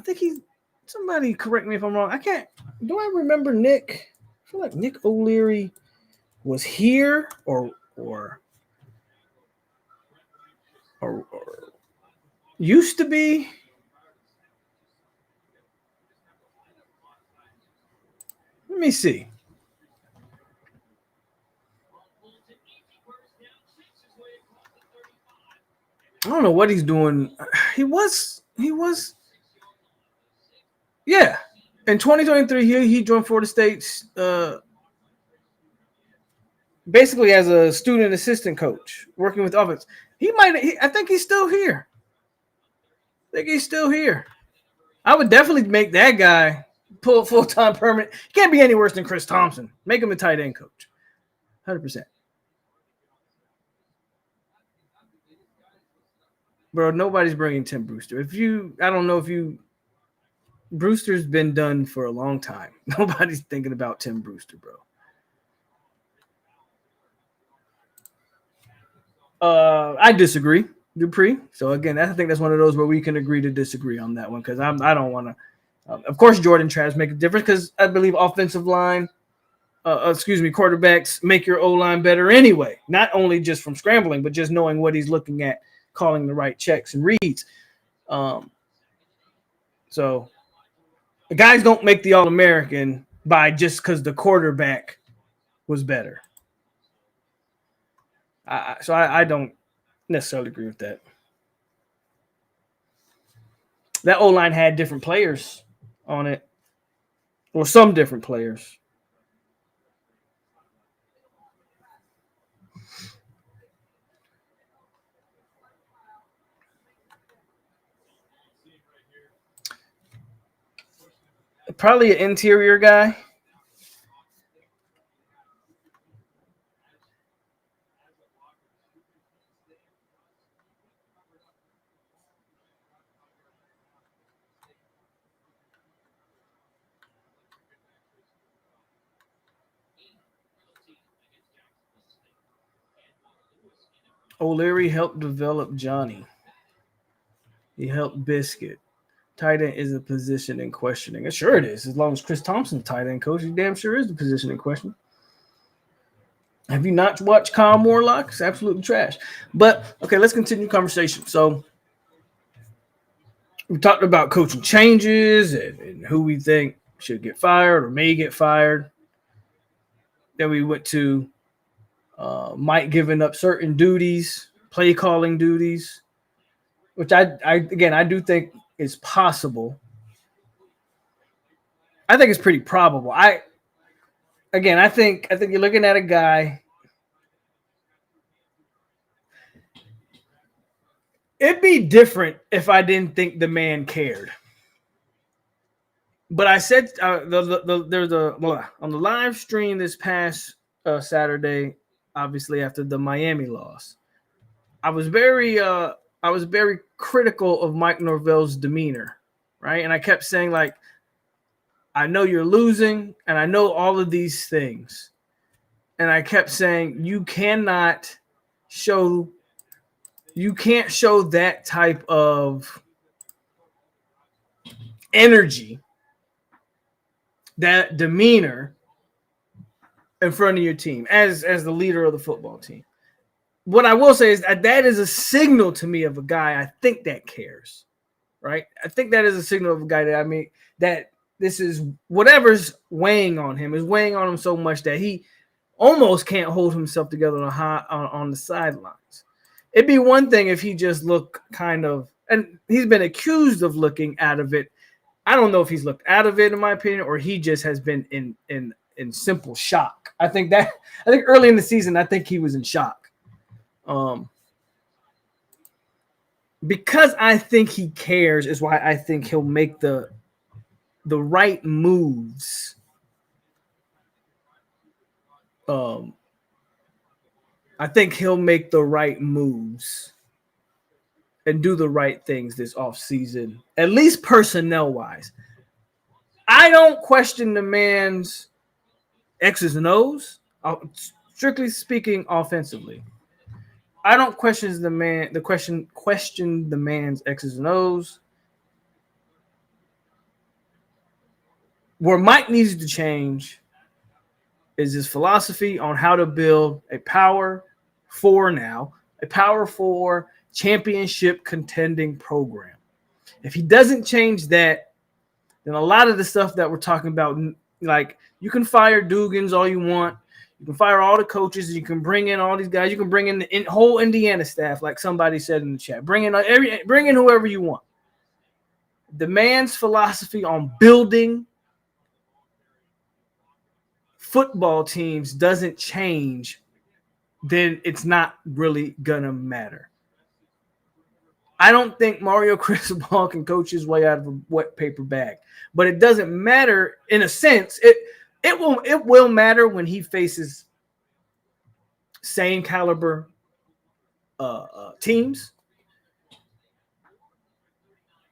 think he's somebody. Correct me if I'm wrong. I can't. Do I remember Nick? I feel like Nick O'Leary was here or used to be. Let me see. I don't know what he's doing. He was. Yeah. In 2023, he joined Florida State basically as a student assistant coach working with offense. I think he's still here. I would definitely make that guy pull full-time permanent. He can't be any worse than Chris Thompson. Make him a tight end coach. 100%. Bro, nobody's bringing Tim Brewster. I don't know if you Brewster's been done for a long time. Nobody's thinking about Tim Brewster, bro. I disagree, Dupree. So again, I think that's one of those where we can agree to disagree on that one because I don't want to. Of course, Jordan Travis make a difference because I believe offensive line, quarterbacks make your O-line better anyway. Not only just from scrambling, but just knowing what he's looking at, calling the right checks and reads. So the guys don't make the All-American by just because the quarterback was better. So I don't necessarily agree with that. That O-line had different players on it, or some different players. Probably an interior guy. O'Leary helped develop Johnny. He helped Biscuit. Tight end is a position in questioning. Sure it is. As long as Chris Thompson's tight end coach, he damn sure is the position in question. Have you not watched Kyle Morlock? It's absolutely trash. But, okay, let's continue the conversation. So, we talked about coaching changes and who we think should get fired or may get fired. Then we went to Mike giving up certain duties, play calling duties, which I do think is possible. I think it's pretty probable. I think you're looking at a guy. It'd be different if I didn't think the man cared. But I said on the live stream this past Saturday, obviously after the Miami loss, I was very critical of Mike Norvell's demeanor, right? And I kept saying, like, I know you're losing, and I know all of these things. And I kept saying, you can't show that type of energy, that demeanor in front of your team as the leader of the football team. What I will say is that is a signal to me of a guy I think that cares, right? I think that is a signal of a guy that this is whatever's weighing on him is weighing on him so much that he almost can't hold himself together on the sidelines. It'd be one thing if he just looked kind of, and he's been accused of looking out of it. I don't know if he's looked out of it, in my opinion, or he just has been in simple shock. I think early in the season, I think he was in shock. Because I think he cares is why I think he'll make the right moves I think he'll make the right moves and do the right things this offseason, at least personnel-wise. I don't question the man's X's and O's, strictly speaking offensively. I don't question the man's X's and O's. Where Mike needs to change is his philosophy on how to build a power four championship contending program. If he doesn't change that, then a lot of the stuff that we're talking about, like you can fire Dugans all you want, you can fire all the coaches, you can bring in all these guys, you can bring in the whole Indiana staff, like somebody said in the chat. Bring in whoever you want. The man's philosophy on building football teams doesn't change, then it's not really gonna matter. I don't think Mario Cristobal can coach his way out of a wet paper bag, but it doesn't matter in a sense. It will matter when he faces same caliber teams,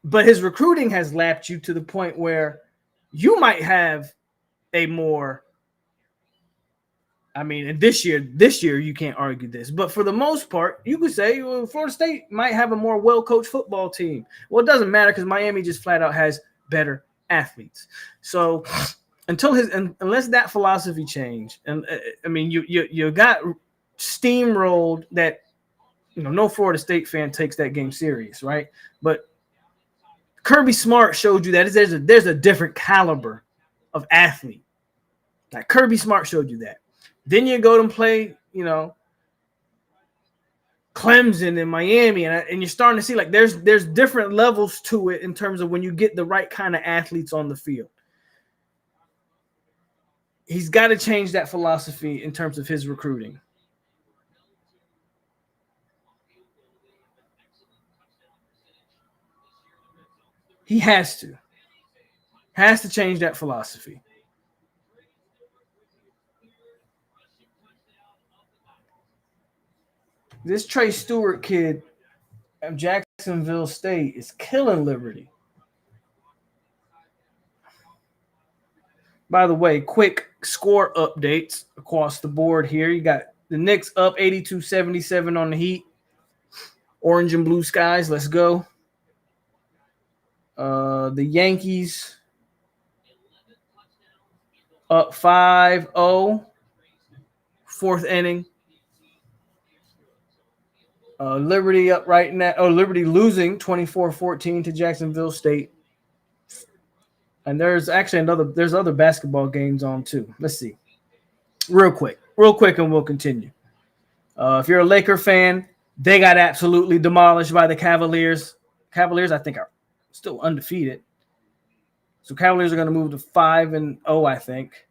but his recruiting has lapped you to the point where you might have a more. I mean, and this year you can't argue this, but for the most part, you could say Florida State might have a more well-coached football team. Well, it doesn't matter because Miami just flat out has better athletes. So unless that philosophy change, and I mean, you got steamrolled that no Florida State fan takes that game serious, right? But Kirby Smart showed you that there's a different caliber of athlete. Like Kirby Smart showed you that. Then you go and play, Clemson and Miami, and you're starting to see like there's different levels to it in terms of when you get the right kind of athletes on the field. He's got to change that philosophy in terms of his recruiting. He has to change that philosophy. This Trey Stewart kid of Jacksonville State is killing Liberty. By the way, quick score updates across the board here. You got the Knicks up 82-77 on the Heat. Orange and blue skies, let's go. The Yankees up 5-0, fourth inning. Liberty up right now. Liberty losing 24-14 to Jacksonville State. And there's actually other basketball games on too. Let's see. Real quick, and we'll continue. If you're a Laker fan, they got absolutely demolished by the Cavaliers. Cavaliers, I think, are still undefeated. So Cavaliers are going to move to 5-0, I think.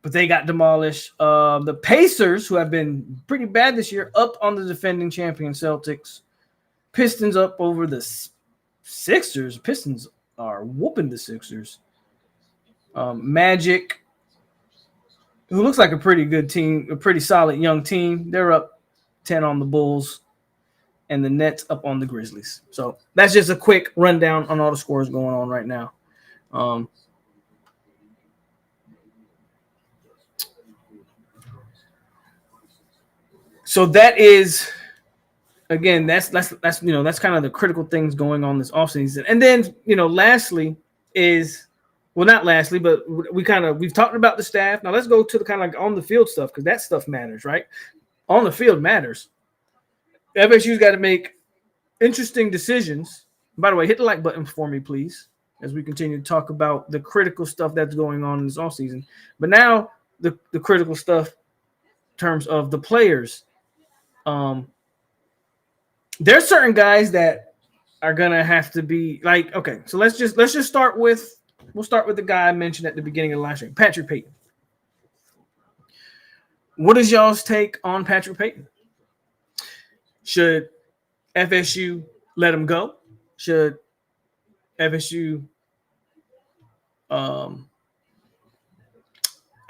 But they got demolished. The Pacers, who have been pretty bad this year, up on the defending champion Celtics. Pistons up over the Sixers. Pistons are whooping the Sixers. Magic, who looks like a pretty good team, a pretty solid young team. They're up 10 on the Bulls. And the Nets up on the Grizzlies. So that's just a quick rundown on all the scores going on right now. So that is, again, that's kind of the critical things going on this offseason. And then, lastly is, well, not lastly, but we've talked about the staff. Now let's go to the kind of like on the field stuff, because that stuff matters, right? On the field matters. FSU's got to make interesting decisions. By the way, hit the like button for me, please, as we continue to talk about the critical stuff that's going on in this offseason. But now the critical stuff in terms of the players. There's certain guys that are gonna have to be like, okay, so let's just start with the guy I mentioned at the beginning of the last year, Patrick Payton. What is y'all's take on Patrick Payton? Should FSU let him go? Should FSU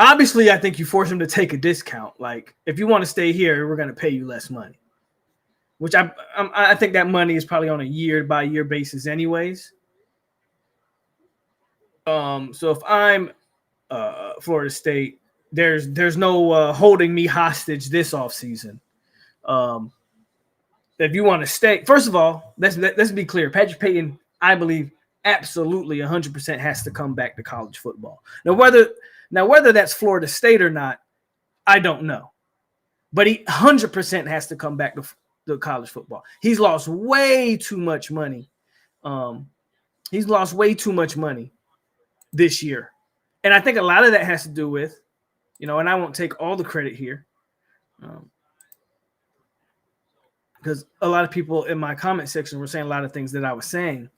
Obviously, I think you force him to take a discount. Like, if you want to stay here, we're going to pay you less money. Which I think that money is probably on a year-by-year basis anyways. So if I'm Florida State, there's no holding me hostage this offseason. If you want to stay, first of all, let's be clear. Patrick Payton, I believe, absolutely 100% has to come back to college football. Now whether that's Florida State or not, I don't know. But he 100% has to come back to college football. He's lost way too much money. He's lost way too much money this year. And I think a lot of that has to do with, and I won't take all the credit here, because a lot of people in my comment section were saying a lot of things that I was saying.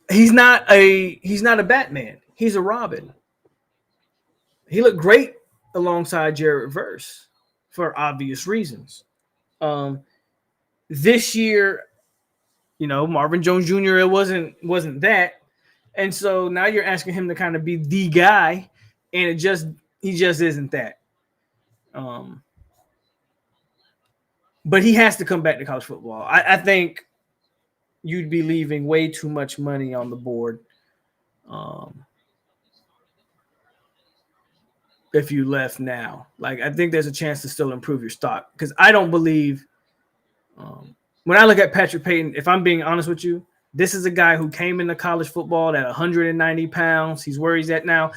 He's not a Batman. He's a Robin. He looked great alongside Jared Verse for obvious reasons. This year, Marvin Jones Jr. It wasn't that, and so now you're asking him to kind of be the guy, and he just isn't that. But he has to come back to college football. I think you'd be leaving way too much money on the board if you left now. Like, I think there's a chance to still improve your stock, because I don't believe when I look at Patrick Payton, if I'm being honest with you, this is a guy who came into college football at 190 pounds. He's where he's at now.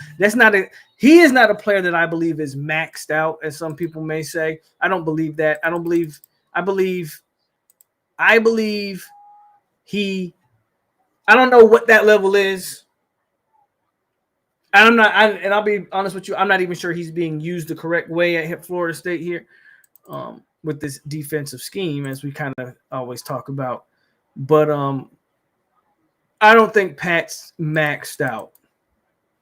He is not a player that I believe is maxed out, as some people may say. I don't believe that. I believe I don't know what that level is. And I'll be honest with you, I'm not even sure he's being used the correct way at Florida State here with this defensive scheme, as we kind of always talk about. But I don't think Pat's maxed out.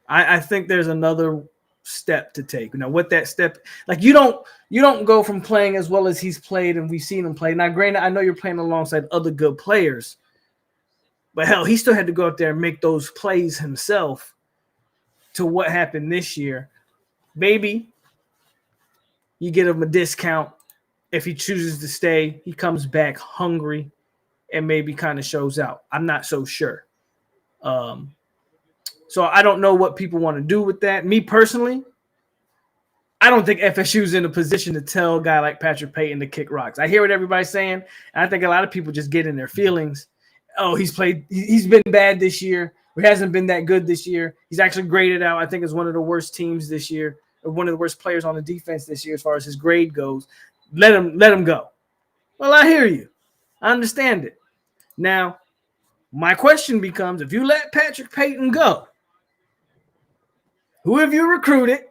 I think there's another step to take. What that step, like, you don't go from playing as well as he's played, and we've seen him play. Now, granted, I know you're playing alongside other good players, but hell, he still had to go out there and make those plays himself. To what happened this year, maybe you get him a discount if he chooses to stay. He comes back hungry and maybe kind of shows out. I'm not so sure. So I don't know what people want to do with that. Me personally, I don't think FSU is in a position to tell a guy like Patrick Payton to kick rocks. I hear what everybody's saying, and I think a lot of people just get in their feelings. Oh, he's been bad this year. He hasn't been that good this year. He's actually graded out, I think, as one of the worst teams this year, or one of the worst players on the defense this year as far as his grade goes. Let him go. Well, I hear you. I understand it. Now, my question becomes, if you let Patrick Payton go, who have you recruited?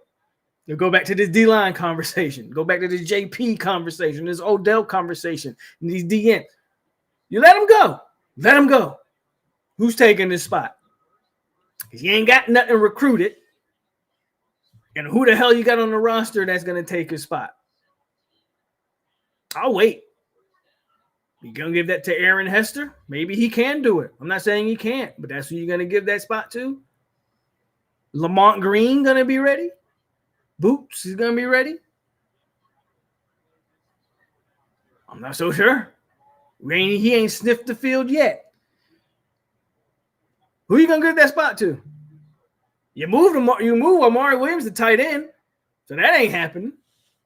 You'll go back to this D-line conversation. Go back to this JP conversation, this Odell conversation, and these DN. You let him go. Let him go. Who's taking this spot? Because you ain't got nothing recruited. And who the hell you got on the roster that's going to take his spot? I'll wait. You going to give that to Aaron Hester? Maybe he can do it. I'm not saying he can't, but that's who you're going to give that spot to? Lamont Green going to be ready? Boots is going to be ready? I'm not so sure. He ain't sniffed the field yet. Who you gonna give that spot to? You move Amari Williams to tight end, so that ain't happening.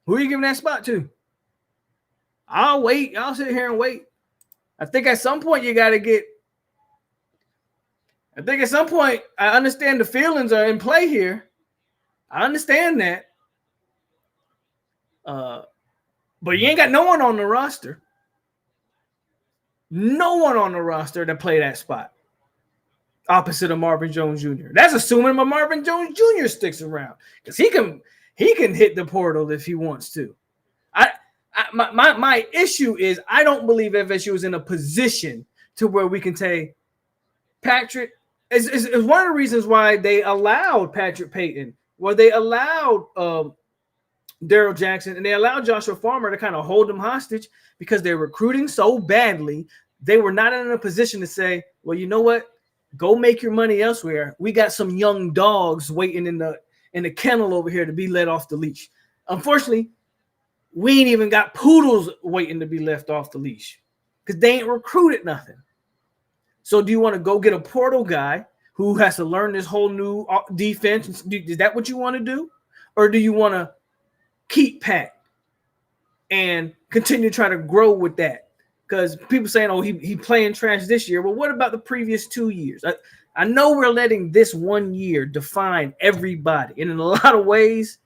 Who are you giving that spot to? I'll wait. I'll sit here and wait. I think at some point you got to get. I think at some point I understand the feelings are in play here. I understand that, but you ain't got no one on the roster. No one on the roster to play that spot. Opposite of Marvin Jones Jr. That's assuming Marvin Jones Jr. sticks around, because he can hit the portal if he wants to. My issue is I don't believe FSU is in a position to where we can say Patrick is one of the reasons why they allowed Patrick Payton, where they allowed Daryl Jackson, and they allowed Joshua Farmer to kind of hold them hostage, because they're recruiting so badly. They were not in a position to say, well, you know what? Go make your money elsewhere. We got some young dogs waiting in the kennel over here to be let off the leash. Unfortunately, we ain't even got poodles waiting to be left off the leash because they ain't recruited nothing. So do you want to go get a portal guy who has to learn this whole new defense? Is that what you want to do? Or do you want to keep Pat and continue to try to grow with that? Because people saying, oh, he playing trash this year. Well, what about the previous 2 years? I know we're letting this 1 year define everybody. And in a lot of ways,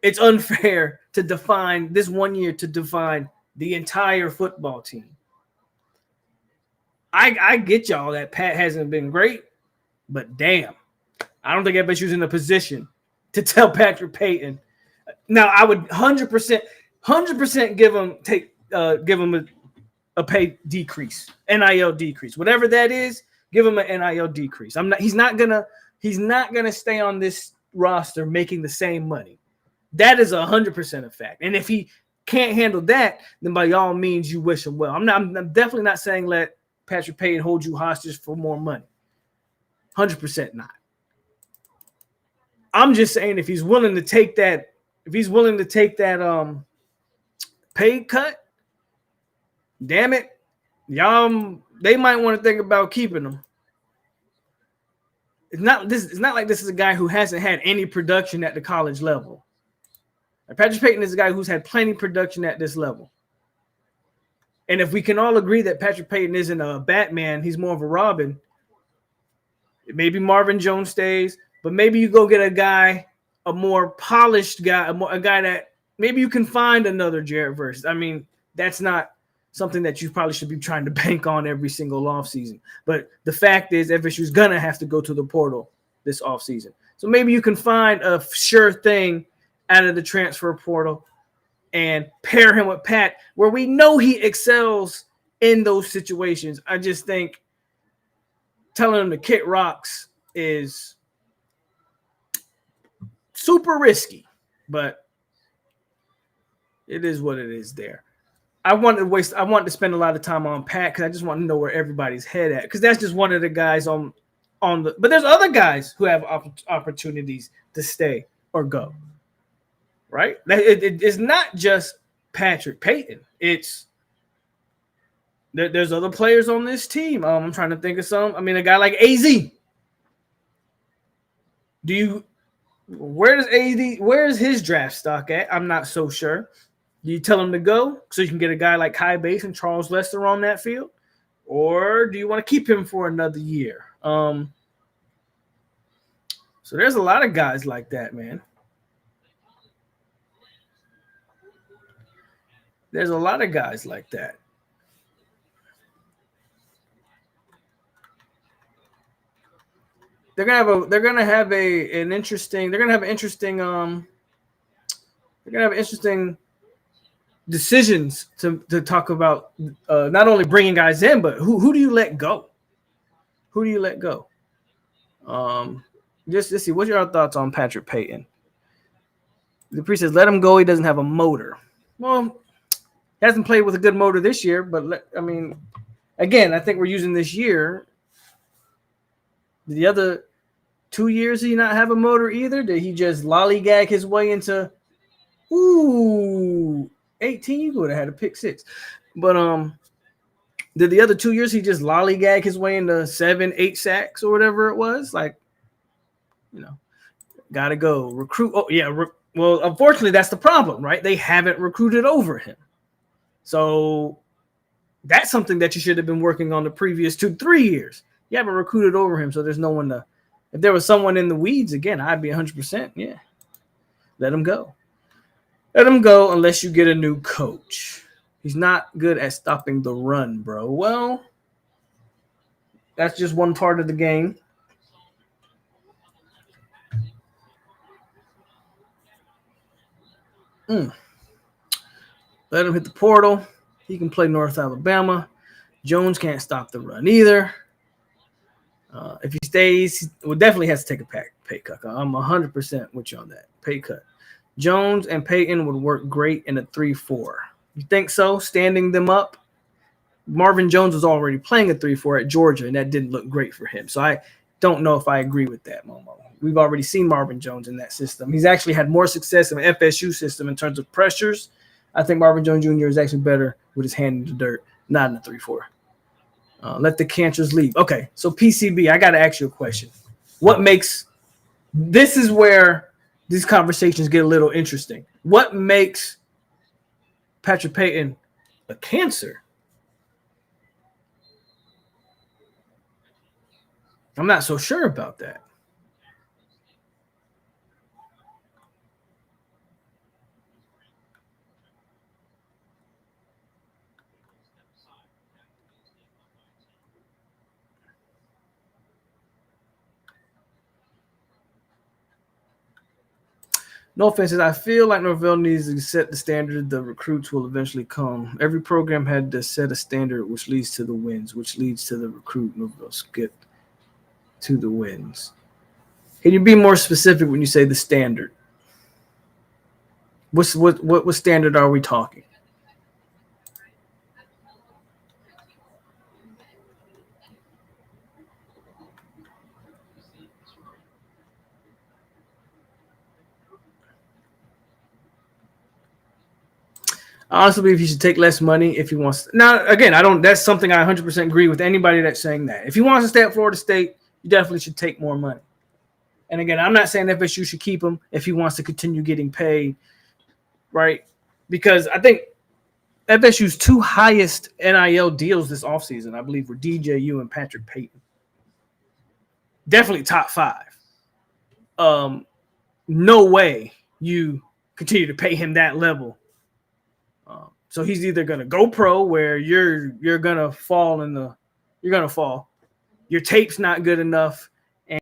it's unfair to define this 1 year to define the entire football team. I get y'all that Pat hasn't been great, but damn, I don't think FSU's in a position to tell Patrick Payton. Now, I would 100% give him a pay decrease, NIL decrease, whatever that is. Give him an NIL decrease. He's not gonna stay on this roster making the same money. That is 100% a fact. And if he can't handle that, then by all means, you wish him well. I'm definitely not saying let Patrick Payton hold you hostage for more money. 100% not. I'm just saying if he's willing to take that pay cut, damn it, y'all, they might want to think about keeping him. It's not like this is a guy who hasn't had any production at the college level. Patrick Payton is a guy who's had plenty of production at this level. And if we can all agree that Patrick Payton isn't a Batman, he's more of a Robin, maybe Marvin Jones stays, but maybe you go get a more polished guy, a guy that maybe you can find another Jared Verse. I mean, that's not something that you probably should be trying to bank on every single offseason. But the fact is FSU's going to have to go to the portal this offseason. So maybe you can find a sure thing out of the transfer portal and pair him with Pat, where we know he excels in those situations. I just think telling him to kick rocks is super risky, but it is what it is there. I want to spend a lot of time on Pat because I just want to know where everybody's head at, because that's just one of the guys on the. But there's other guys who have opportunities to stay or go. Right? It's not just Patrick Payton. There's other players on this team. I'm trying to think of some. I mean, a guy like AZ. Where's his draft stock at? I'm not so sure. Do you tell him to go so you can get a guy like Kai Bates and Charles Lester on that field? Or do you want to keep him for another year? So there's a lot of guys like that, man. There's a lot of guys like that. They're gonna have interesting decisions to talk about. Not only bringing guys in, but who do you let go? Who do you let go? Just see, what's your thoughts on Patrick Payton? The priest says, let him go. He doesn't have a motor. Well, he hasn't played with a good motor this year, but again, I think we're using this year. Did the other 2 years he not have a motor either? Did he just lollygag his way into 18? You would have had a pick six. But did the other 2 years he just lollygag his way into 7-8 sacks or whatever it was? Gotta go recruit. Oh yeah. Well, unfortunately, that's the problem, right? They haven't recruited over him. So that's something that you should have been working on the previous 2-3 years. You haven't recruited over him, so there's no one to. If there was someone in the weeds, again, I'd be 100%. Yeah, let him go. Let him go unless you get a new coach. He's not good at stopping the run, bro. Well, that's just one part of the game. Let him hit the portal. He can play North Alabama. Jones can't stop the run either. If he stays, he definitely has to take a pay cut. I'm 100% with you on that. Pay cut. Jones and Payton would work great in a 3-4. You think so? Standing them up Marvin Jones was already playing a 3-4 at Georgia, and that didn't look great for him. So I don't know if I agree with that, Momo. We've already seen Marvin Jones in that system. He's actually had more success in an FSU system in terms of pressures. I think Marvin Jones Jr. is actually better with his hand in the dirt, not in the 3-4. Let the cancers leave. Okay, so PCB, I got to ask you a question. What makes – this is where these conversations get a little interesting. What makes Patrick Payton a cancer? I'm not so sure about that. No offense, I feel like Norvell needs to set the standard. The recruits will eventually come. Every program had to set a standard, which leads to the wins, which leads to the recruit. Norvell skip to the wins. Can you be more specific when you say the standard? What standard are we talking? I honestly believe he should take less money if he wants. Now, again, I don't. That's something I 100% agree with anybody that's saying that. If he wants to stay at Florida State, you definitely should take more money. And again, I'm not saying FSU should keep him if he wants to continue getting paid, right? Because I think FSU's two highest NIL deals this offseason, I believe, were DJU and Patrick Payton. Definitely top 5. No way you continue to pay him that level. So he's either going to go pro, where you're going to fall you're going to fall. Your tape's not good enough,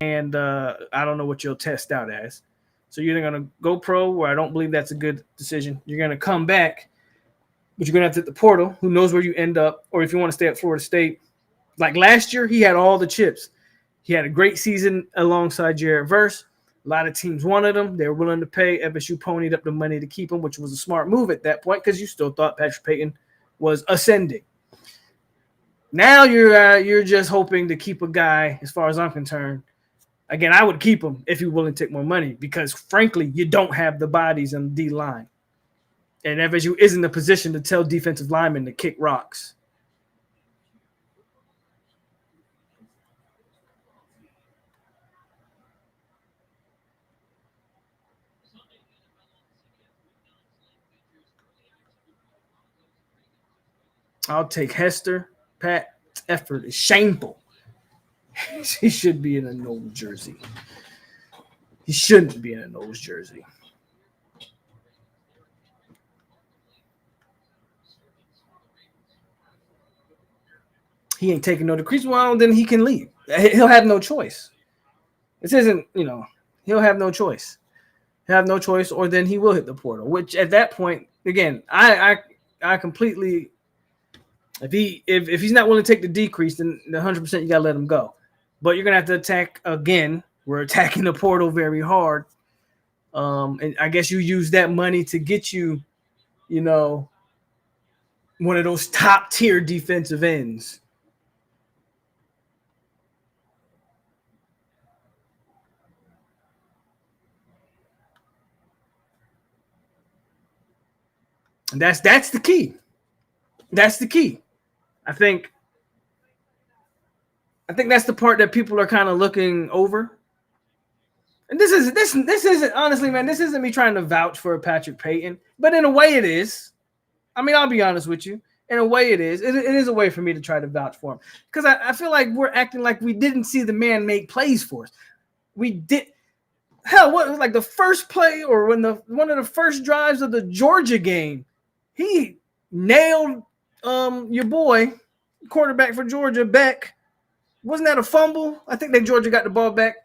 and I don't know what you'll test out as. So you're either going to go pro, where I don't believe that's a good decision. You're going to come back, but you're going to have to hit the portal. Who knows where you end up? Or if you want to stay at Florida State. Like last year, he had all the chips. He had a great season alongside Jared Verse. A lot of teams wanted him. They were willing to pay. FSU ponied up the money to keep him, which was a smart move at that point because you still thought Patrick Payton was ascending. Now you're just hoping to keep a guy, as far as I'm concerned. Again, I would keep him if you're willing to take more money because, frankly, you don't have the bodies on the D-line. And FSU isn't in a position to tell defensive linemen to kick rocks. I'll take Hester. Pat's effort is shameful. He should be in a Knowles jersey. He shouldn't be in a Knowles jersey. He ain't taking no decrease. Well, then he can leave. He'll have no choice. This isn't, he'll have no choice. He'll have no choice, or then he will hit the portal, which at that point, again, I completely – if he's not willing to take the decrease, then 100% you got to let him go. But you're going to have to attack again. We're attacking the portal very hard. And I guess you use that money to get you, one of those top-tier defensive ends. And that's the key. That's the key. I think that's the part that people are kind of looking over. And this isn't honestly, man, this isn't me trying to vouch for Patrick Payton, but in a way it is. I mean, I'll be honest with you. In a way it is. It is a way for me to try to vouch for him. Because I feel like we're acting like we didn't see the man make plays for us. We did. Hell, what was like the first play or one of the first drives of the Georgia game, he nailed your boy, quarterback for Georgia, Beck. Wasn't that a fumble? I think that Georgia got the ball back.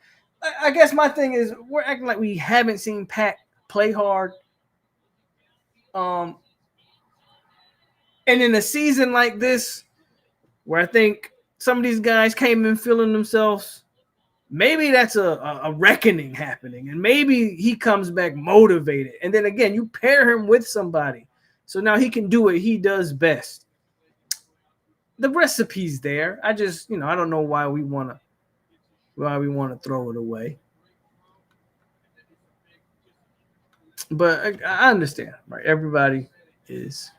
I guess my thing is we're acting like we haven't seen Pat play hard. And in a season like this, where I think some of these guys came in feeling themselves, maybe that's a reckoning happening. And maybe he comes back motivated. And then again, you pair him with somebody. So now he can do what he does best. the recipe's there. I just, I don't know why we want to throw it away. But I understand, right? Everybody is,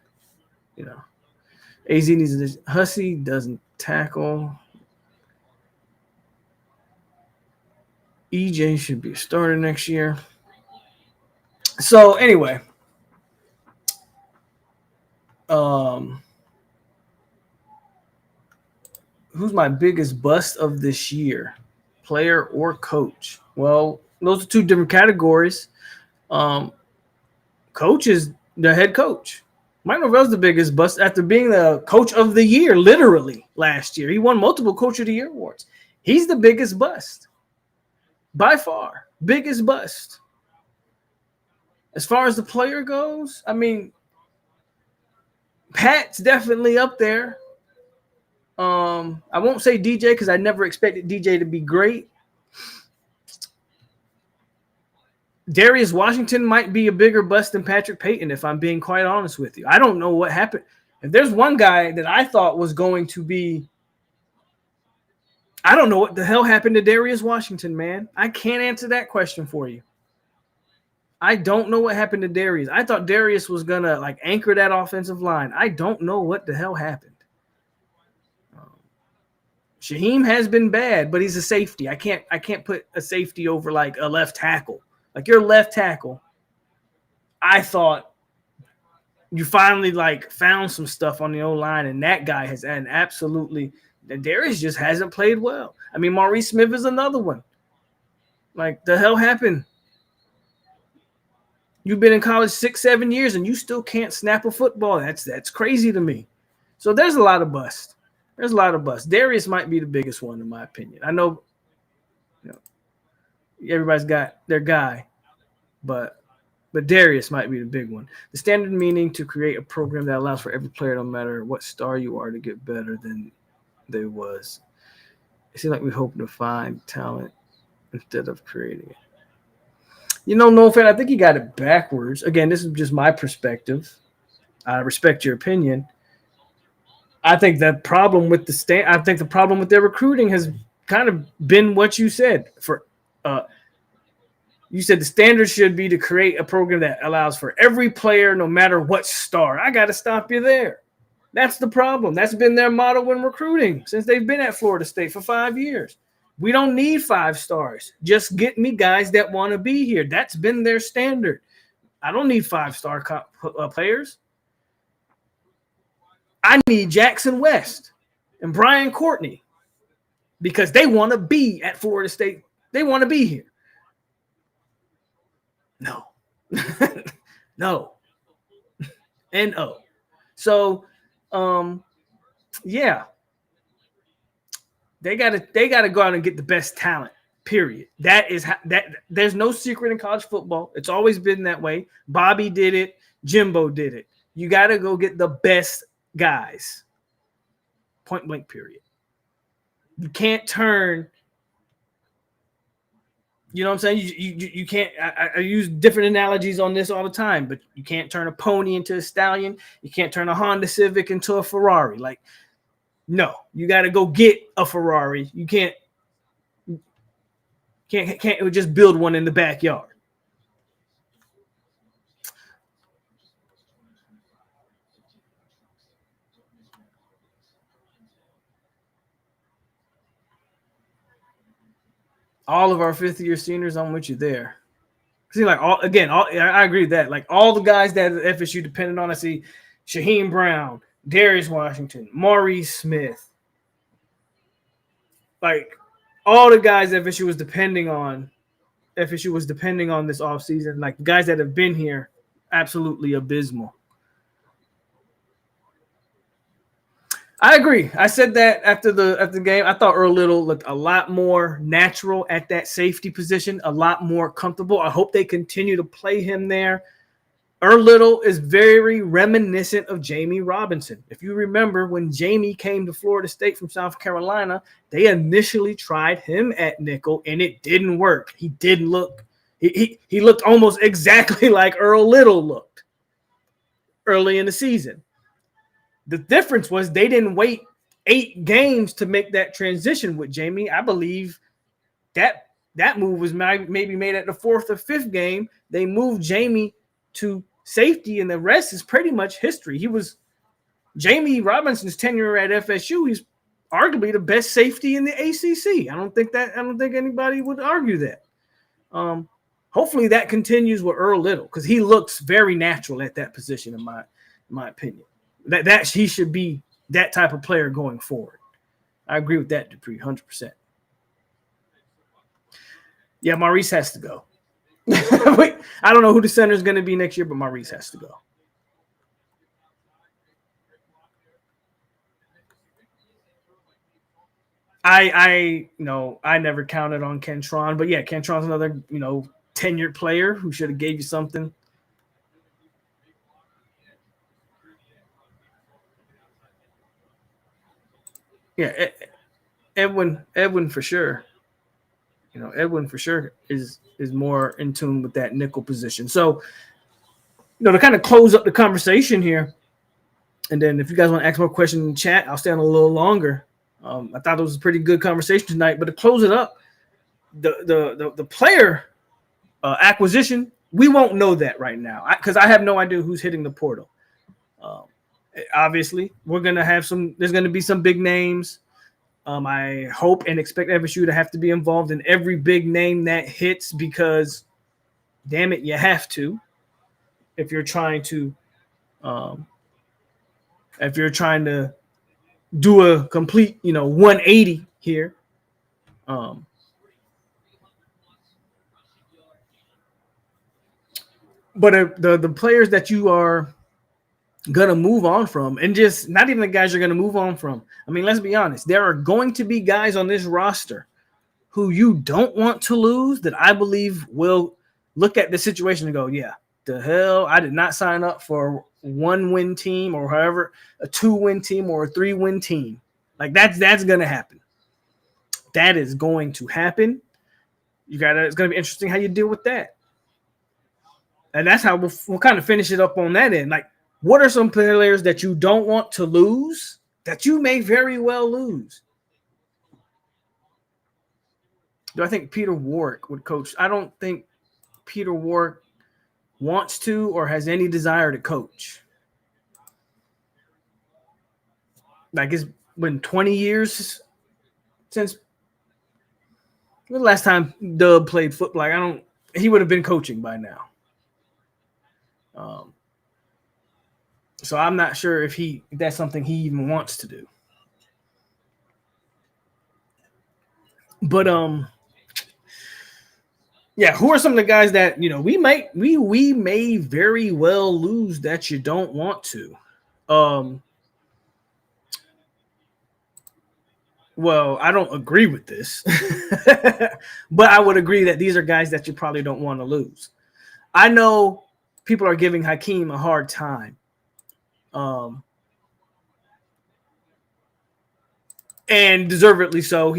AZ needs this. Hussey doesn't tackle. EJ should be a starter next year. So anyway, who's my biggest bust of this year, player or coach? Well, those are two different categories. Coach is the head coach. Mike Norvell's the biggest bust after being the coach of the year, literally, last year. He won multiple coach of the year awards. He's the biggest bust. By far, biggest bust. As far as the player goes, I mean, Pat's definitely up there. I won't say DJ because I never expected DJ to be great. Darius Washington might be a bigger bust than Patrick Payton, if I'm being quite honest with you. I don't know what happened. If there's one guy that I thought was going to be, I don't know what the hell happened to Darius Washington, man. I can't answer that question for you. I don't know what happened to Darius. I thought Darius was going to anchor that offensive line. I don't know what the hell happened. Shaheem has been bad, but he's a safety. I can't put a safety over a left tackle. Your left tackle, I thought you finally found some stuff on the O-line, and that guy has an absolutely – Darius just hasn't played well. I mean, Maurice Smith is another one. The hell happened? You've been in college 6-7 years, and you still can't snap a football. That's crazy to me. So there's a lot of bust. Darius might be the biggest one, in my opinion. I know everybody's got their guy, but Darius might be the big one. The standard meaning to create a program that allows for every player, no matter what star you are, to get better than they was. It seems like we hope to find talent instead of creating it. No offense, I think you got it backwards. Again, this is just my perspective. I respect your opinion. I think the problem with their recruiting has kind of been what you said. You said the standard should be to create a program that allows for every player, no matter what star. I got to stop you there. That's the problem. That's been their motto when recruiting since they've been at Florida State for 5 years. We don't need 5 stars. Just get me guys that want to be here. That's been their standard. I don't need 5-star players. I need Jackson West and Brian Courtney because they want to be at Florida State. They want to be here. No. No. N-O. So, yeah. They gotta go out and get the best talent, period. There's no secret in college football. It's always been that way. Bobby did it. Jimbo did it. You got to go get the best guys. Point blank, period. You can't turn, you know what I'm saying? You can't, I use different analogies on this all the time, but you can't turn a pony into a stallion. You can't turn a Honda Civic into a Ferrari. No, you got to go get a Ferrari. You can't just build one in the backyard. All of our fifth-year seniors, I'm with you there. See, I agree with that. All the guys that FSU depended on, I see Shaheem Brown, Darius Washington, Maurice Smith. All the guys FSU was depending on this offseason. Guys that have been here, absolutely abysmal. I agree. I said that after the game. I thought Earl Little looked a lot more natural at that safety position, a lot more comfortable. I hope they continue to play him there. Earl Little is very reminiscent of Jamie Robinson. If you remember when Jamie came to Florida State from South Carolina, they initially tried him at nickel and it didn't work. He didn't look – he looked almost exactly like Earl Little looked early in the season. The difference was they didn't wait 8 games to make that transition with Jamie. I believe that move was maybe made at the 4th or 5th game. They moved Jamie to safety, and the rest is pretty much history. He was Jamie Robinson's tenure at FSU. He's arguably the best safety in the ACC. I don't think anybody would argue that. Hopefully that continues with Earl Little, because he looks very natural at that position, in my opinion. That he should be that type of player going forward. I agree with that, Dupree, 100%. Yeah, Maurice has to go. I don't know who the center is going to be next year, but Maurice has to go. I never counted on Kentron, but yeah, Kentron's another, tenured player who should have gave you something. Yeah, Edwin for sure. Edwin for sure is more in tune with that nickel position. So, to kind of close up the conversation here, and then if you guys want to ask more questions in the chat, I'll stay on a little longer. I thought it was a pretty good conversation tonight, but to close it up, the player acquisition, we won't know that right now because I have no idea who's hitting the portal. Obviously, we're going to have there's going to be some big names. I hope and expect FSU to have to be involved in every big name that hits because, damn it, you have to if you're trying to do a complete, 180 here. But the players that you are going to move on from, and just not even the guys you're going to move on from. I mean, let's be honest. There are going to be guys on this roster who you don't want to lose that I believe will look at the situation and go, yeah, the hell, I did not sign up for a 1-win team or however, a 2-win team or a 3-win team. Like that's going to happen. That is going to happen. It's going to be interesting how you deal with that. And that's how we'll kind of finish it up on that end. Like, what are some players that you don't want to lose that you may very well lose? Do I think Peter Warwick would coach? I don't think Peter Warwick wants to or has any desire to coach. Like, it's been 20 years since the last time Dub played football. He would have been coaching by now. So I'm not sure if that's something he even wants to do. But yeah, who are some of the guys that we may very well lose that you don't want to? Well, I don't agree with this, but I would agree that these are guys that you probably don't want to lose. I know people are giving Hakeem a hard time. And deservedly so.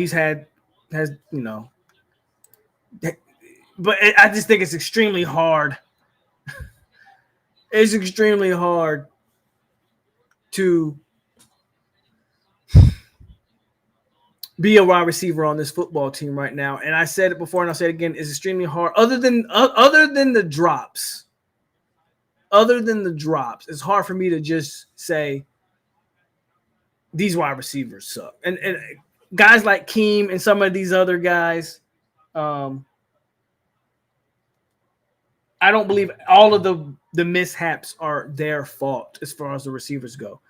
But I just think it's extremely hard. It's extremely hard to be a wide receiver on this football team right now. And I said it before and I'll say it again, it's extremely hard. Other than the drops, it's hard for me to just say these wide receivers suck. And guys like Keem and some of these other guys, I don't believe all of the mishaps are their fault as far as the receivers go.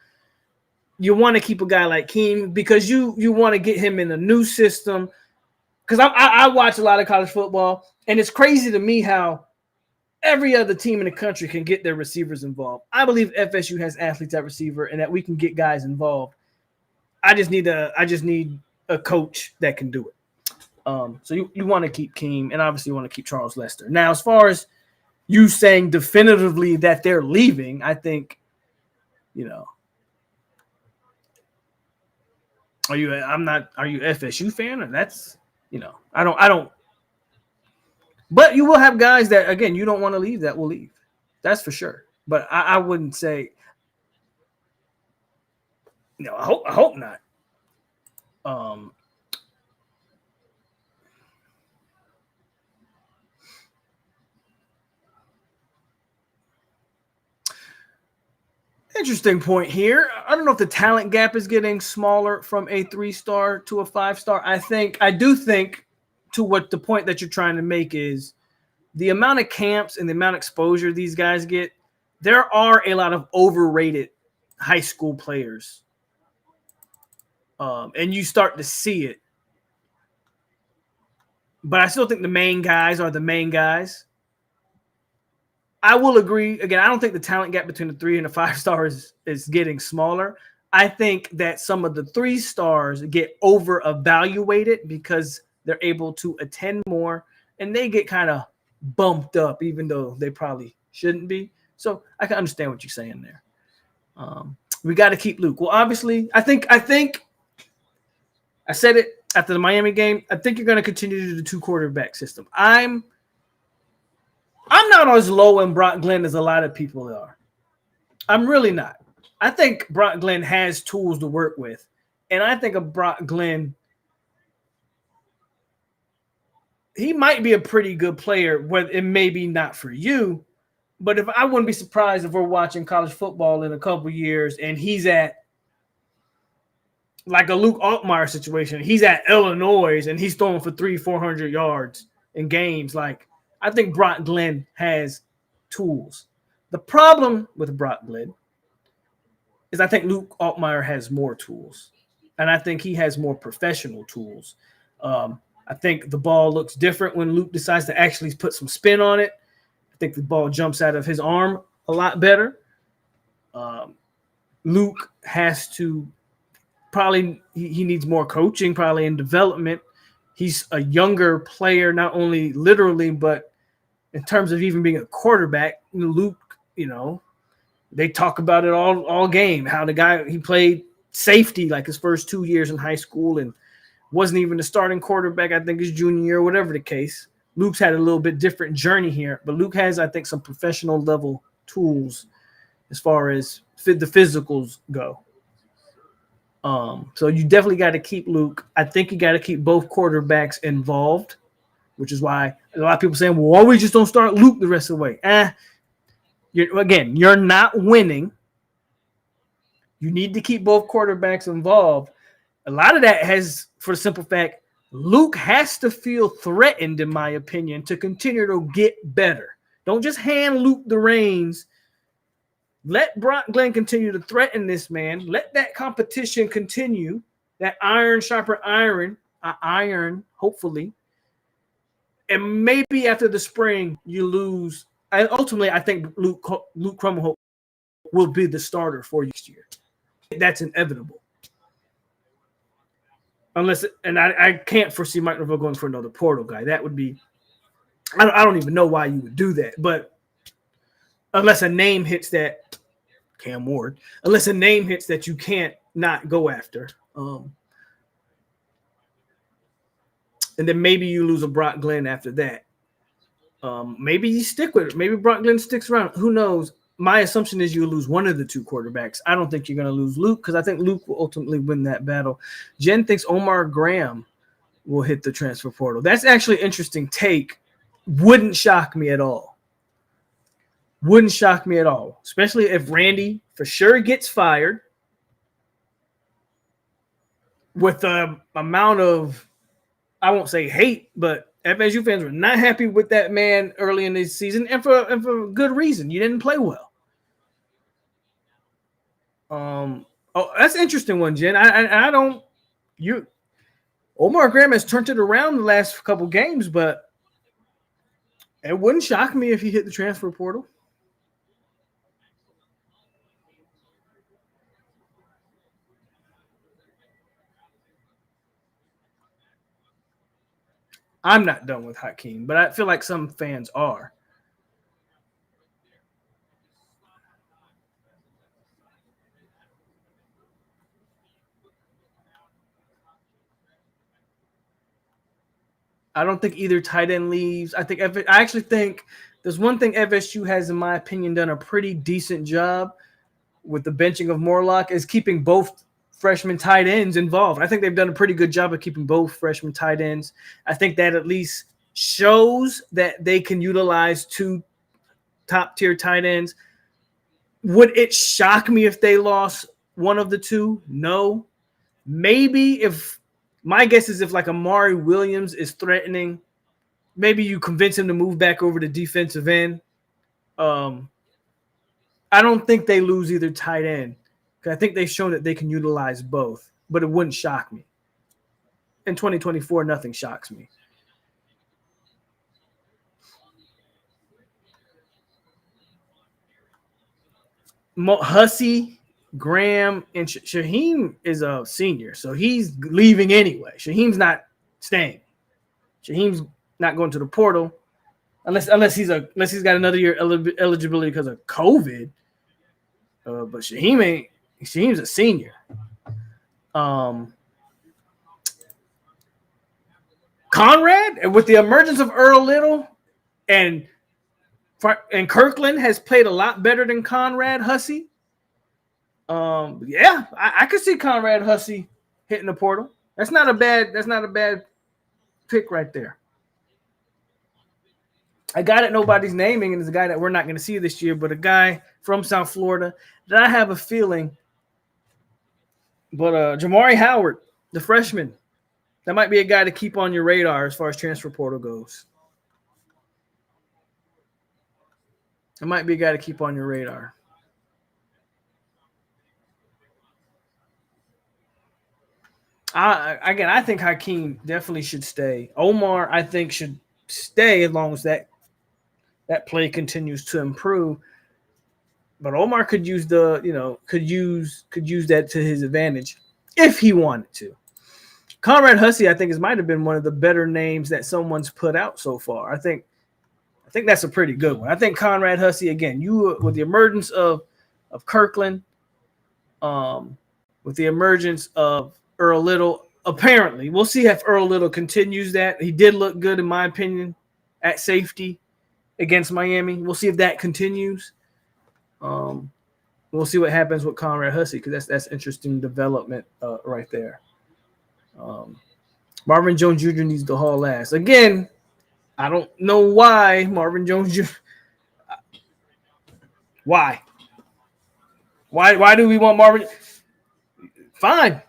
You want to keep a guy like Keem because you want to get him in a new system. Because I watch a lot of college football, and it's crazy to me how every other team in the country can get their receivers involved. I believe FSU has athletes at receiver and that we can get guys involved. I just need a coach that can do it. So you want to keep Keem, and obviously you want to keep Charles Lester. Now, as far as you saying definitively that they're leaving, I think, are you FSU fan? Or that's, I don't. But you will have guys that, again, you don't want to leave that will leave. That's for sure. But I wouldn't say, I hope not. interesting point here. I don't know if the talent gap is getting smaller from a 3-star to a 5-star. I do think to what the point that you're trying to make is the amount of camps and the amount of exposure these guys get. There are a lot of overrated high school players. And you start to see it. But I still think the main guys are the main guys. I will agree. Again, I don't think the talent gap between the 3 and the 5 stars is getting smaller. I think that some of the 3 stars get over evaluated because they're able to attend more and they get kind of bumped up, even though they probably shouldn't be. So I can understand what you're saying there. We got to keep Luke. Well, obviously, I think I said it after the Miami game. I think you're going to continue to do the 2 quarterback system. I'm not as low in Brock Glenn as a lot of people are. I'm really not. I think Brock Glenn has tools to work with. And I think of Brock Glenn, he might be a pretty good player, but it may be not for you. But I wouldn't be surprised if we're watching college football in a couple years and he's at like a Luke Altmaier situation. He's at Illinois and he's throwing for 300-400 yards in games. Like, I think Brock Glenn has tools. The problem with Brock Glenn is I think Luke Altmaier has more tools. And I think he has more professional tools. I think the ball looks different when Luke decides to actually put some spin on it. I think the ball jumps out of his arm a lot better. Luke has to probably – he needs more coaching probably in development. He's a younger player, not only literally, but in terms of even being a quarterback. Luke, they talk about it all game, how the guy – he played safety like his first 2 years in high school and wasn't even the starting quarterback, I think, his junior year, whatever the case. Luke's had a little bit different journey here, but Luke has, I think, some professional level tools as far as the physicals go. So you definitely got to keep Luke. I think you got to keep both quarterbacks involved, which is why a lot of people saying, well, why we just don't start Luke the rest of the way? You're not winning. You need to keep both quarterbacks involved. A lot of that has, for the simple fact, Luke has to feel threatened, in my opinion, to continue to get better. Don't just hand Luke the reins. Let Brock Glenn continue to threaten this man. Let that competition continue. That iron sharper iron, hopefully. And maybe after the spring, you lose. Ultimately, I think Luke Crumhope will be the starter for you next year. That's inevitable. I can't foresee Mike Norvell going for another portal guy. That would be – I don't even know why you would do that. But unless a name hits that – Cam Ward – unless a name hits that you can't not go after. And then maybe you lose a Brock Glenn after that. Maybe you stick with it. Maybe Brock Glenn sticks around. Who knows? My assumption is you'll lose one of the 2 quarterbacks. I don't think you're going to lose Luke because I think Luke will ultimately win that battle. Jen thinks Omar Graham will hit the transfer portal. That's actually an interesting take. Wouldn't shock me at all. Wouldn't shock me at all, especially if Randy for sure gets fired with the amount of, I won't say hate, but FSU fans were not happy with that man early in this season and for good reason. You didn't play well. That's an interesting one, Jen. Omar Graham has turned it around the last couple games, but it wouldn't shock me if he hit the transfer portal. I'm not done with Hakeem, but I feel like some fans are. I don't think either tight end leaves. I actually think there's one thing FSU has, in my opinion, done a pretty decent job with the benching of Morlock is keeping both freshman tight ends involved. I think they've done a pretty good job of keeping both freshman tight ends. I think that at least shows that they can utilize 2 top-tier tight ends. Would it shock me if they lost one of the two? No. Maybe if my guess is if like Amari Williams is threatening, maybe you convince him to move back over to defensive end. I don't think they lose either tight end because I think they've shown that they can utilize both, but it wouldn't shock me. In 2024, nothing shocks me. Hussey, Graham, and Shaheem is a senior, so he's leaving anyway. Shaheem's not staying. Shaheem's not going to the portal unless he's got another year eligibility because of COVID. But Shaheem's a senior. Conrad, and with the emergence of Earl Little and Kirkland has played a lot better than Conrad Hussey. I could see Conrad Hussey hitting the portal. That's not a bad pick right there. A guy that nobody's naming, and is a guy that we're not going to see this year, but a guy from South Florida that I have a feeling. But Jamari Howard, the freshman, that might be a guy to keep on your radar as far as transfer portal goes. It might be a guy to keep on your radar. I think Hakeem definitely should stay. Omar, I think, should stay as long as that play continues to improve. But Omar could use could use that to his advantage if he wanted to. Conrad Hussey, I think, might have been one of the better names that someone's put out so far. I think that's a pretty good one. I think Conrad Hussey, again, with the emergence of Kirkland, with the emergence of Earl Little, apparently, we'll see if Earl Little continues that. He did look good, in my opinion, at safety against Miami. We'll see if that continues. We'll see what happens with Conrad Hussey because that's interesting development right there. Marvin Jones Jr. needs to haul ass. Again, I don't know why Marvin Jones Jr. Why? Why do we want Marvin? Fine.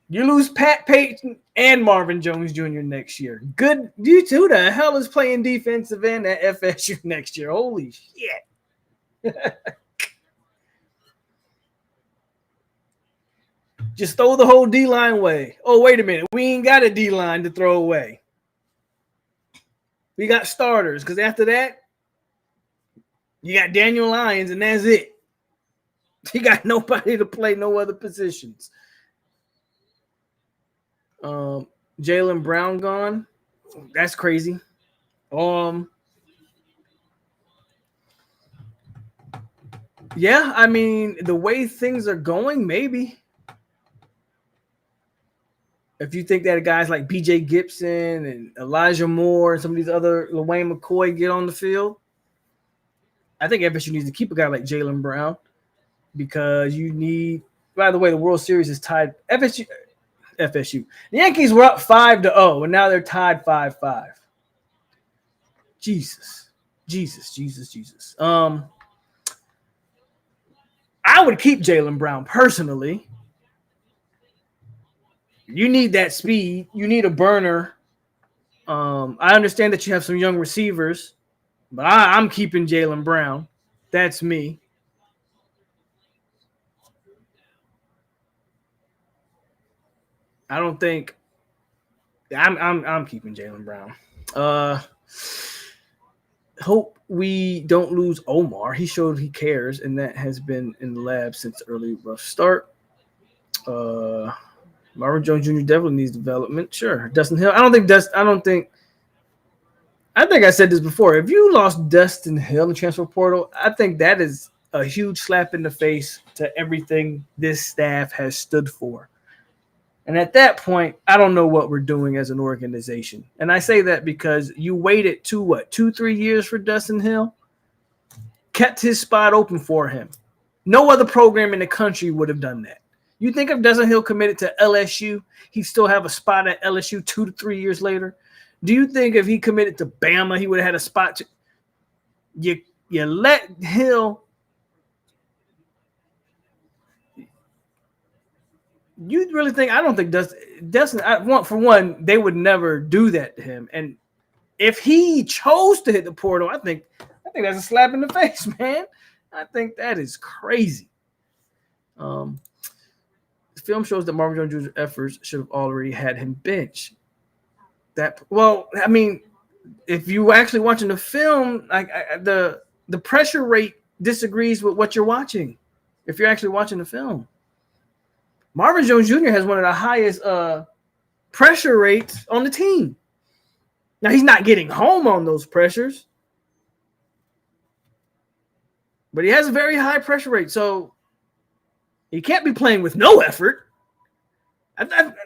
You lose Pat Payton and Marvin Jones Jr. next year. Good. You two the hell is playing defensive end at FSU next year. Holy shit. Just throw the whole D-line away. Oh, wait a minute. We ain't got a D-line to throw away. We got starters because after that, you got Daniel Lyons, and that's it. You got nobody to play no other positions. Jaylen Brown gone. That's crazy. Yeah, I mean, the way things are going, maybe. If you think that guys like B.J. Gibson and Elijah Moore and some of these other LaWayne McCoy get on the field, I think FSU needs to keep a guy like Jaylen Brown because you need. By the way, the World Series is tied. FSU. The Yankees were up 5-0, and now they're tied 5-5. Jesus. I would keep Jaylen Brown personally. You need that speed. You need a burner. I understand that you have some young receivers, but I'm keeping Jaylen Brown. That's me. I don't think I'm keeping Jaylen Brown. Hope we don't lose Omar. He showed he cares, and that has been in the lab since the early rough start. Marvin Jones Jr. definitely needs development. Sure. Dustin Hill. I think I said this before. If you lost Dustin Hill in the transfer portal, I think that is a huge slap in the face to everything this staff has stood for. And at that point, I don't know what we're doing as an organization. And I say that because you waited 2-3 years for Dustin Hill, kept his spot open for him. No other program in the country would have done that. You think if Dustin Hill committed to LSU, he'd still have a spot at LSU 2 to 3 years later? Do you think if he committed to Bama, he would have had a spot? You let Hill You really think? I don't think Dustin. For one, they would never do that to him. And if he chose to hit the portal, I think that's a slap in the face, man. I think that is crazy. The film shows that Marvin Jones Jr.'s efforts should have already had him bench. I mean, if you actually watching the film, the pressure rate disagrees with what you're watching. If you're actually watching the film, Marvin Jones Jr. has one of the highest pressure rates on the team. Now, he's not getting home on those pressures, but he has a very high pressure rate, so he can't be playing with no effort.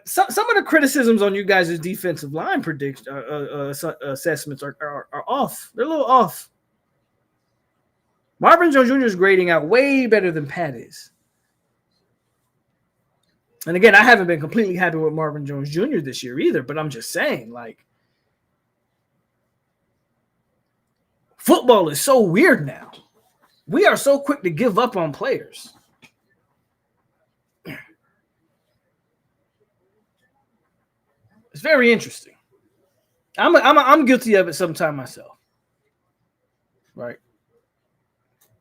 Some of the criticisms on you guys' defensive line assessments are off. They're a little off. Marvin Jones Jr. is grading out way better than Pat is. And again, I haven't been completely happy with Marvin Jones Jr. this year either, but I'm just saying, like, football is so weird now. We are so quick to give up on players. It's very interesting. I'm guilty of it sometimes myself, right?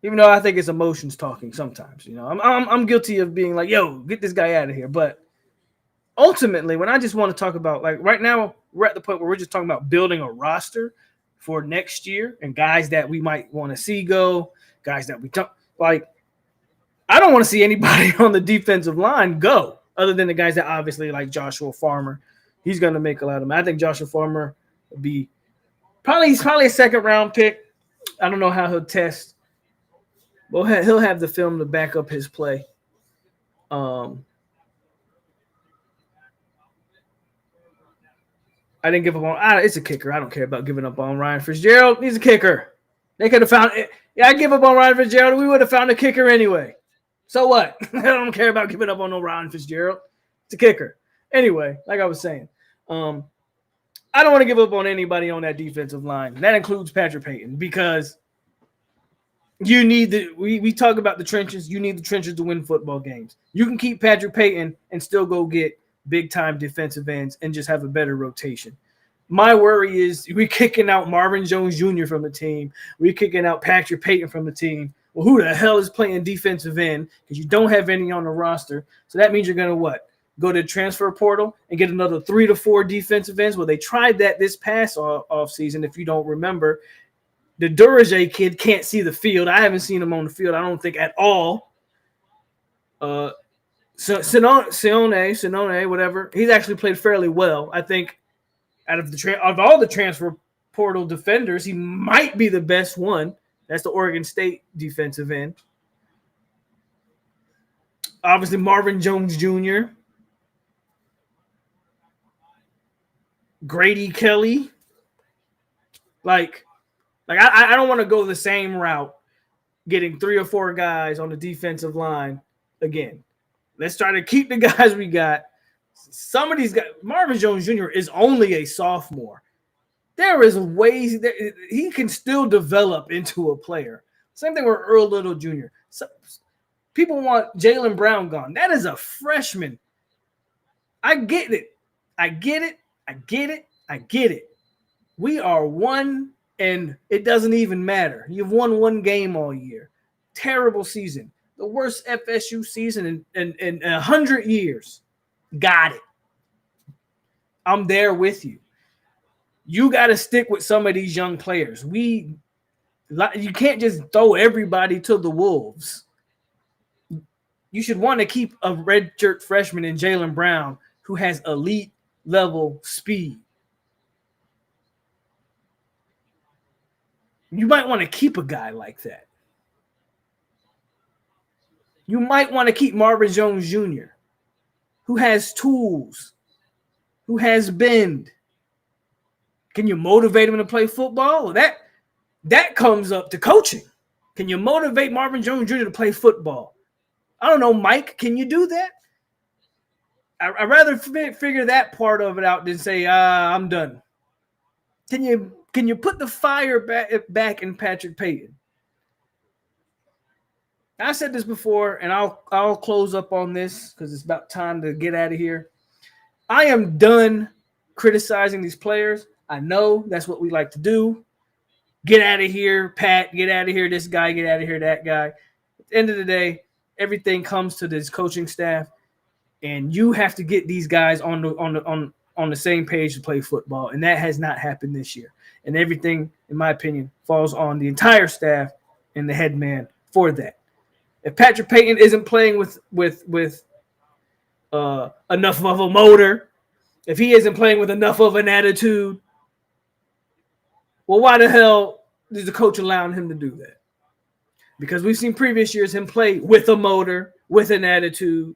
Even though I think it's emotions talking sometimes, you know, I'm guilty of being like, "Yo, get this guy out of here." But ultimately, when I just want to talk about, like, right now, we're at the point where we're just talking about building a roster for next year and guys that we might want to see go, guys that we don't like. I don't want to see anybody on the defensive line go, other than the guys that obviously like Joshua Farmer. He's going to make a lot of money. I think Joshua Farmer would be probably a second round pick. I don't know how he'll test. Well, he'll have the film to back up his play. I didn't give up on. It's a kicker. I don't care about giving up on Ryan Fitzgerald. He's a kicker. They could have found it. Yeah, I give up on Ryan Fitzgerald. We would have found a kicker anyway. So what? I don't care about giving up on no Ryan Fitzgerald. It's a kicker. Anyway, like I was saying, I don't want to give up on anybody on that defensive line. That includes Patrick Payton, because you need we talk about the trenches. You need the trenches to win football games. You can keep Patrick Payton and still go get big-time defensive ends and just have a better rotation. My worry is we're kicking out Marvin Jones Jr. from the team. We're kicking out Patrick Payton from the team. Well, who the hell is playing defensive end? Because you don't have any on the roster. So that means you're going to what? Go to the transfer portal and get another 3 to 4 defensive ends. Well, they tried that this past offseason, if you don't remember. The Durage kid can't see the field. I haven't seen him on the field, I don't think, at all. Sinone, whatever. He's actually played fairly well. I think out of all the transfer portal defenders, he might be the best one. That's the Oregon State defensive end. Obviously, Marvin Jones Jr., Grady Kelly. Like I don't want to go the same route, getting 3 or 4 guys on the defensive line again. Let's try to keep the guys we got. Some of these guys, Marvin Jones Jr. is only a sophomore. There is ways that he can still develop into a player. Same thing with Earl Little Jr. People want Jaylen Brown gone. That is a freshman. I get it. We are one, and it doesn't even matter. You've won 1 game all year. Terrible season. The worst FSU season in 100 years. Got it. I'm there with you. You got to stick with some of these young players. You can't just throw everybody to the wolves. You should want to keep a redshirt freshman in Jaylen Brown who has elite level speed. You might want to keep a guy like that. You might want to keep Marvin Jones Jr., who has tools, who has bend. Can you motivate him to play football? That comes up to coaching. Can you motivate Marvin Jones Jr. to play football? I don't know, Mike. Can you do that? I'd rather figure that part of it out than say, I'm done. Can you put the fire back in Patrick Payton? I said this before, and I'll close up on this because it's about time to get out of here. I am done criticizing these players. I know that's what we like to do. Get out of here, Pat. Get out of here, this guy. Get out of here, that guy. At the end of the day, everything comes to this coaching staff, and you have to get these guys on the same page to play football, and that has not happened this year. And everything, in my opinion, falls on the entire staff and the head man for that. If Patrick Payton isn't playing with enough of a motor, if he isn't playing with enough of an attitude, well, why the hell is the coach allowing him to do that? Because we've seen previous years him play with a motor, with an attitude.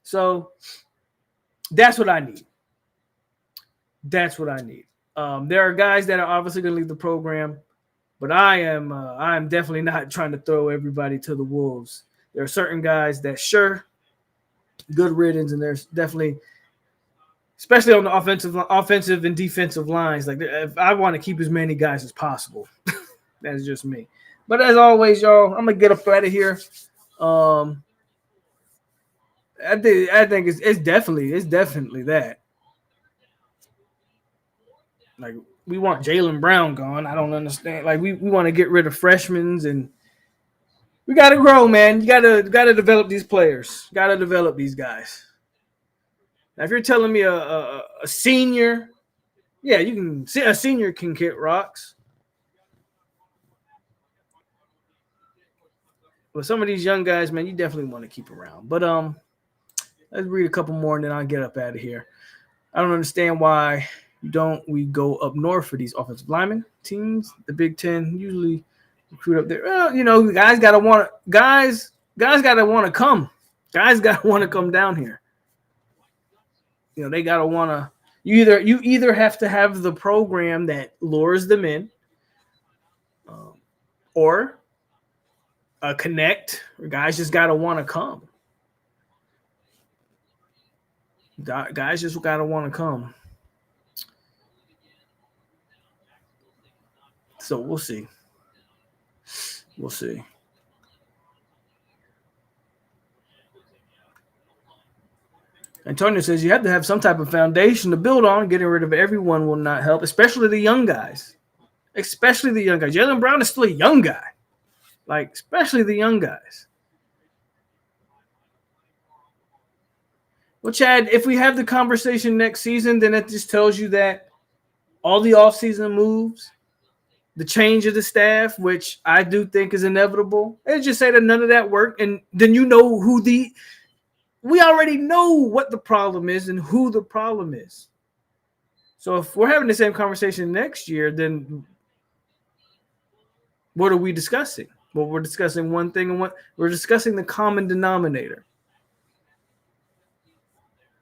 So that's what I need. That's what I need. There are guys that are obviously going to leave the program, but I am definitely not trying to throw everybody to the wolves. There are certain guys that sure, good riddance, and there's definitely, especially on the offensive and defensive lines, like if I want to keep as many guys as possible. That's just me. But as always, y'all, I'm gonna get up out of here. I think it's definitely that. Like we want Jaylen Brown gone. I don't understand. Like we want to get rid of freshmen, and we got to grow, man. You gotta develop these players. Got to develop these guys. Now, if you're telling me a senior, yeah, you can see a senior can kick rocks. But some of these young guys, man, you definitely want to keep around. But let's read a couple more and then I'll get up out of here. I don't understand why we go up north for these offensive linemen teams. The Big Ten usually recruit up there. Well, guys gotta want to come. Guys gotta want to come down here. They gotta want to. You either have to have the program that lures them in, or a connect. Guys just gotta want to come. Guys just gotta want to come. So we'll see. We'll see. Antonio says you have to have some type of foundation to build on. Getting rid of everyone will not help, especially the young guys. Jaylen Brown is still a young guy. Like, especially the young guys. Well, Chad, if we have the conversation next season, then it just tells you that all the offseason moves, the change of the staff, which I do think is inevitable, and just say that none of that worked. And then we already know what the problem is and who the problem is. So if we're having the same conversation next year, then what are we discussing? Well, we're discussing one thing, and we're discussing the common denominator.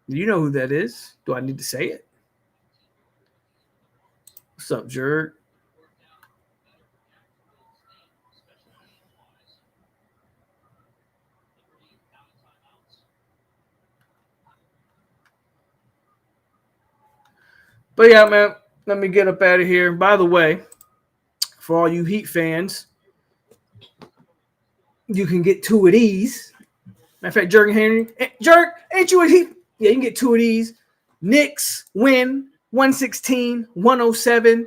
You know who that is. Do I need to say it? What's up, Jerg? But yeah, man, let me get up out of here. By the way, for all you Heat fans, you can get 2 of these. Matter of fact, Jerg and Henry. Jerg, ain't you a Heat? Yeah, you can get 2 of these. Knicks win 116-107.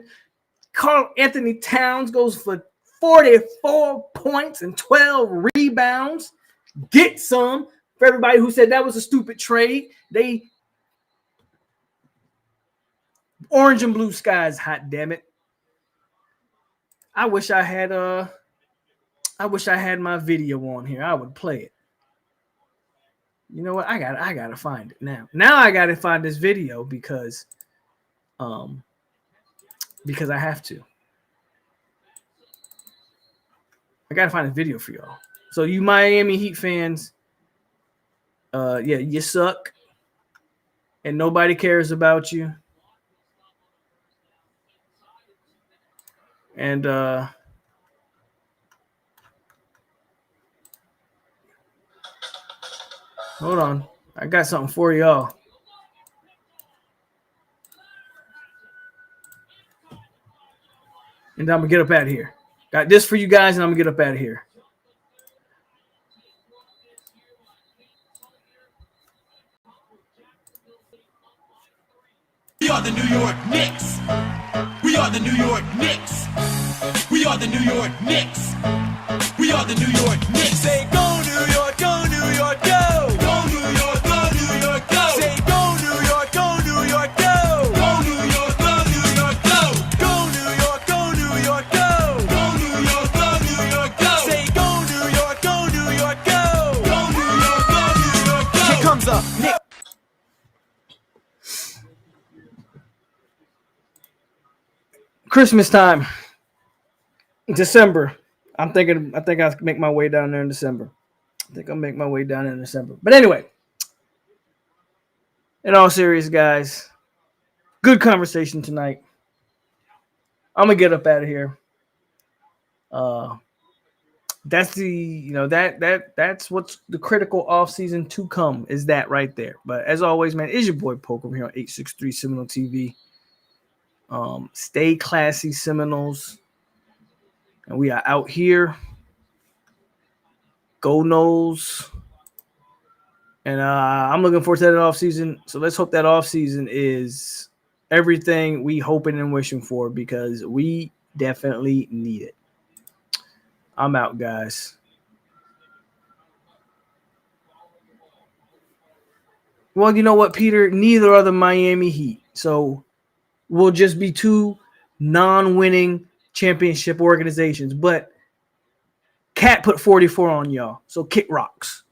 Karl Anthony Towns goes for 44 points and 12 rebounds. Get some. For everybody who said that was a stupid trade, orange and blue skies, hot damn it. I wish I had my video on here. I would play it. You know what? I gotta find it now. Now I gotta find this video because I have to. I gotta find a video for y'all. So you Miami Heat fans, you suck, and nobody cares about you. And hold on, I got something for y'all. And I'm gonna get up out of here. Got this for you guys, and I'm gonna get up out of here. are the New York Knicks. We are the New York Knicks. We are the New York Knicks. We are the New York Knicks. Say go New York, go New York, go. Go New York, go New York, go. Say go New York, go New York, go. Go New York, go New York, go. Go New York, go New York, go. Go New York, go New York, go. Say go New York, go New York, go. Go New York, go New York, go. Here comes a Knick. Christmas time, December. I think I'll make my way down there in December. But anyway, in all serious, guys, good conversation tonight. I'm gonna get up out of here. That's that's what's the critical offseason to come, is that right there. But as always, man, it's your boy POLK over here on 863 Seminole TV. Stay classy, Seminoles. And we are out here. Go Noles. And I'm looking forward to that offseason. So let's hope that offseason is everything we hoping and wishing for, because we definitely need it. I'm out, guys. Well, you know what, Peter? Neither are the Miami Heat. So we'll just be two non-winning championship organizations. But Cat put 44 on y'all. So kick rocks.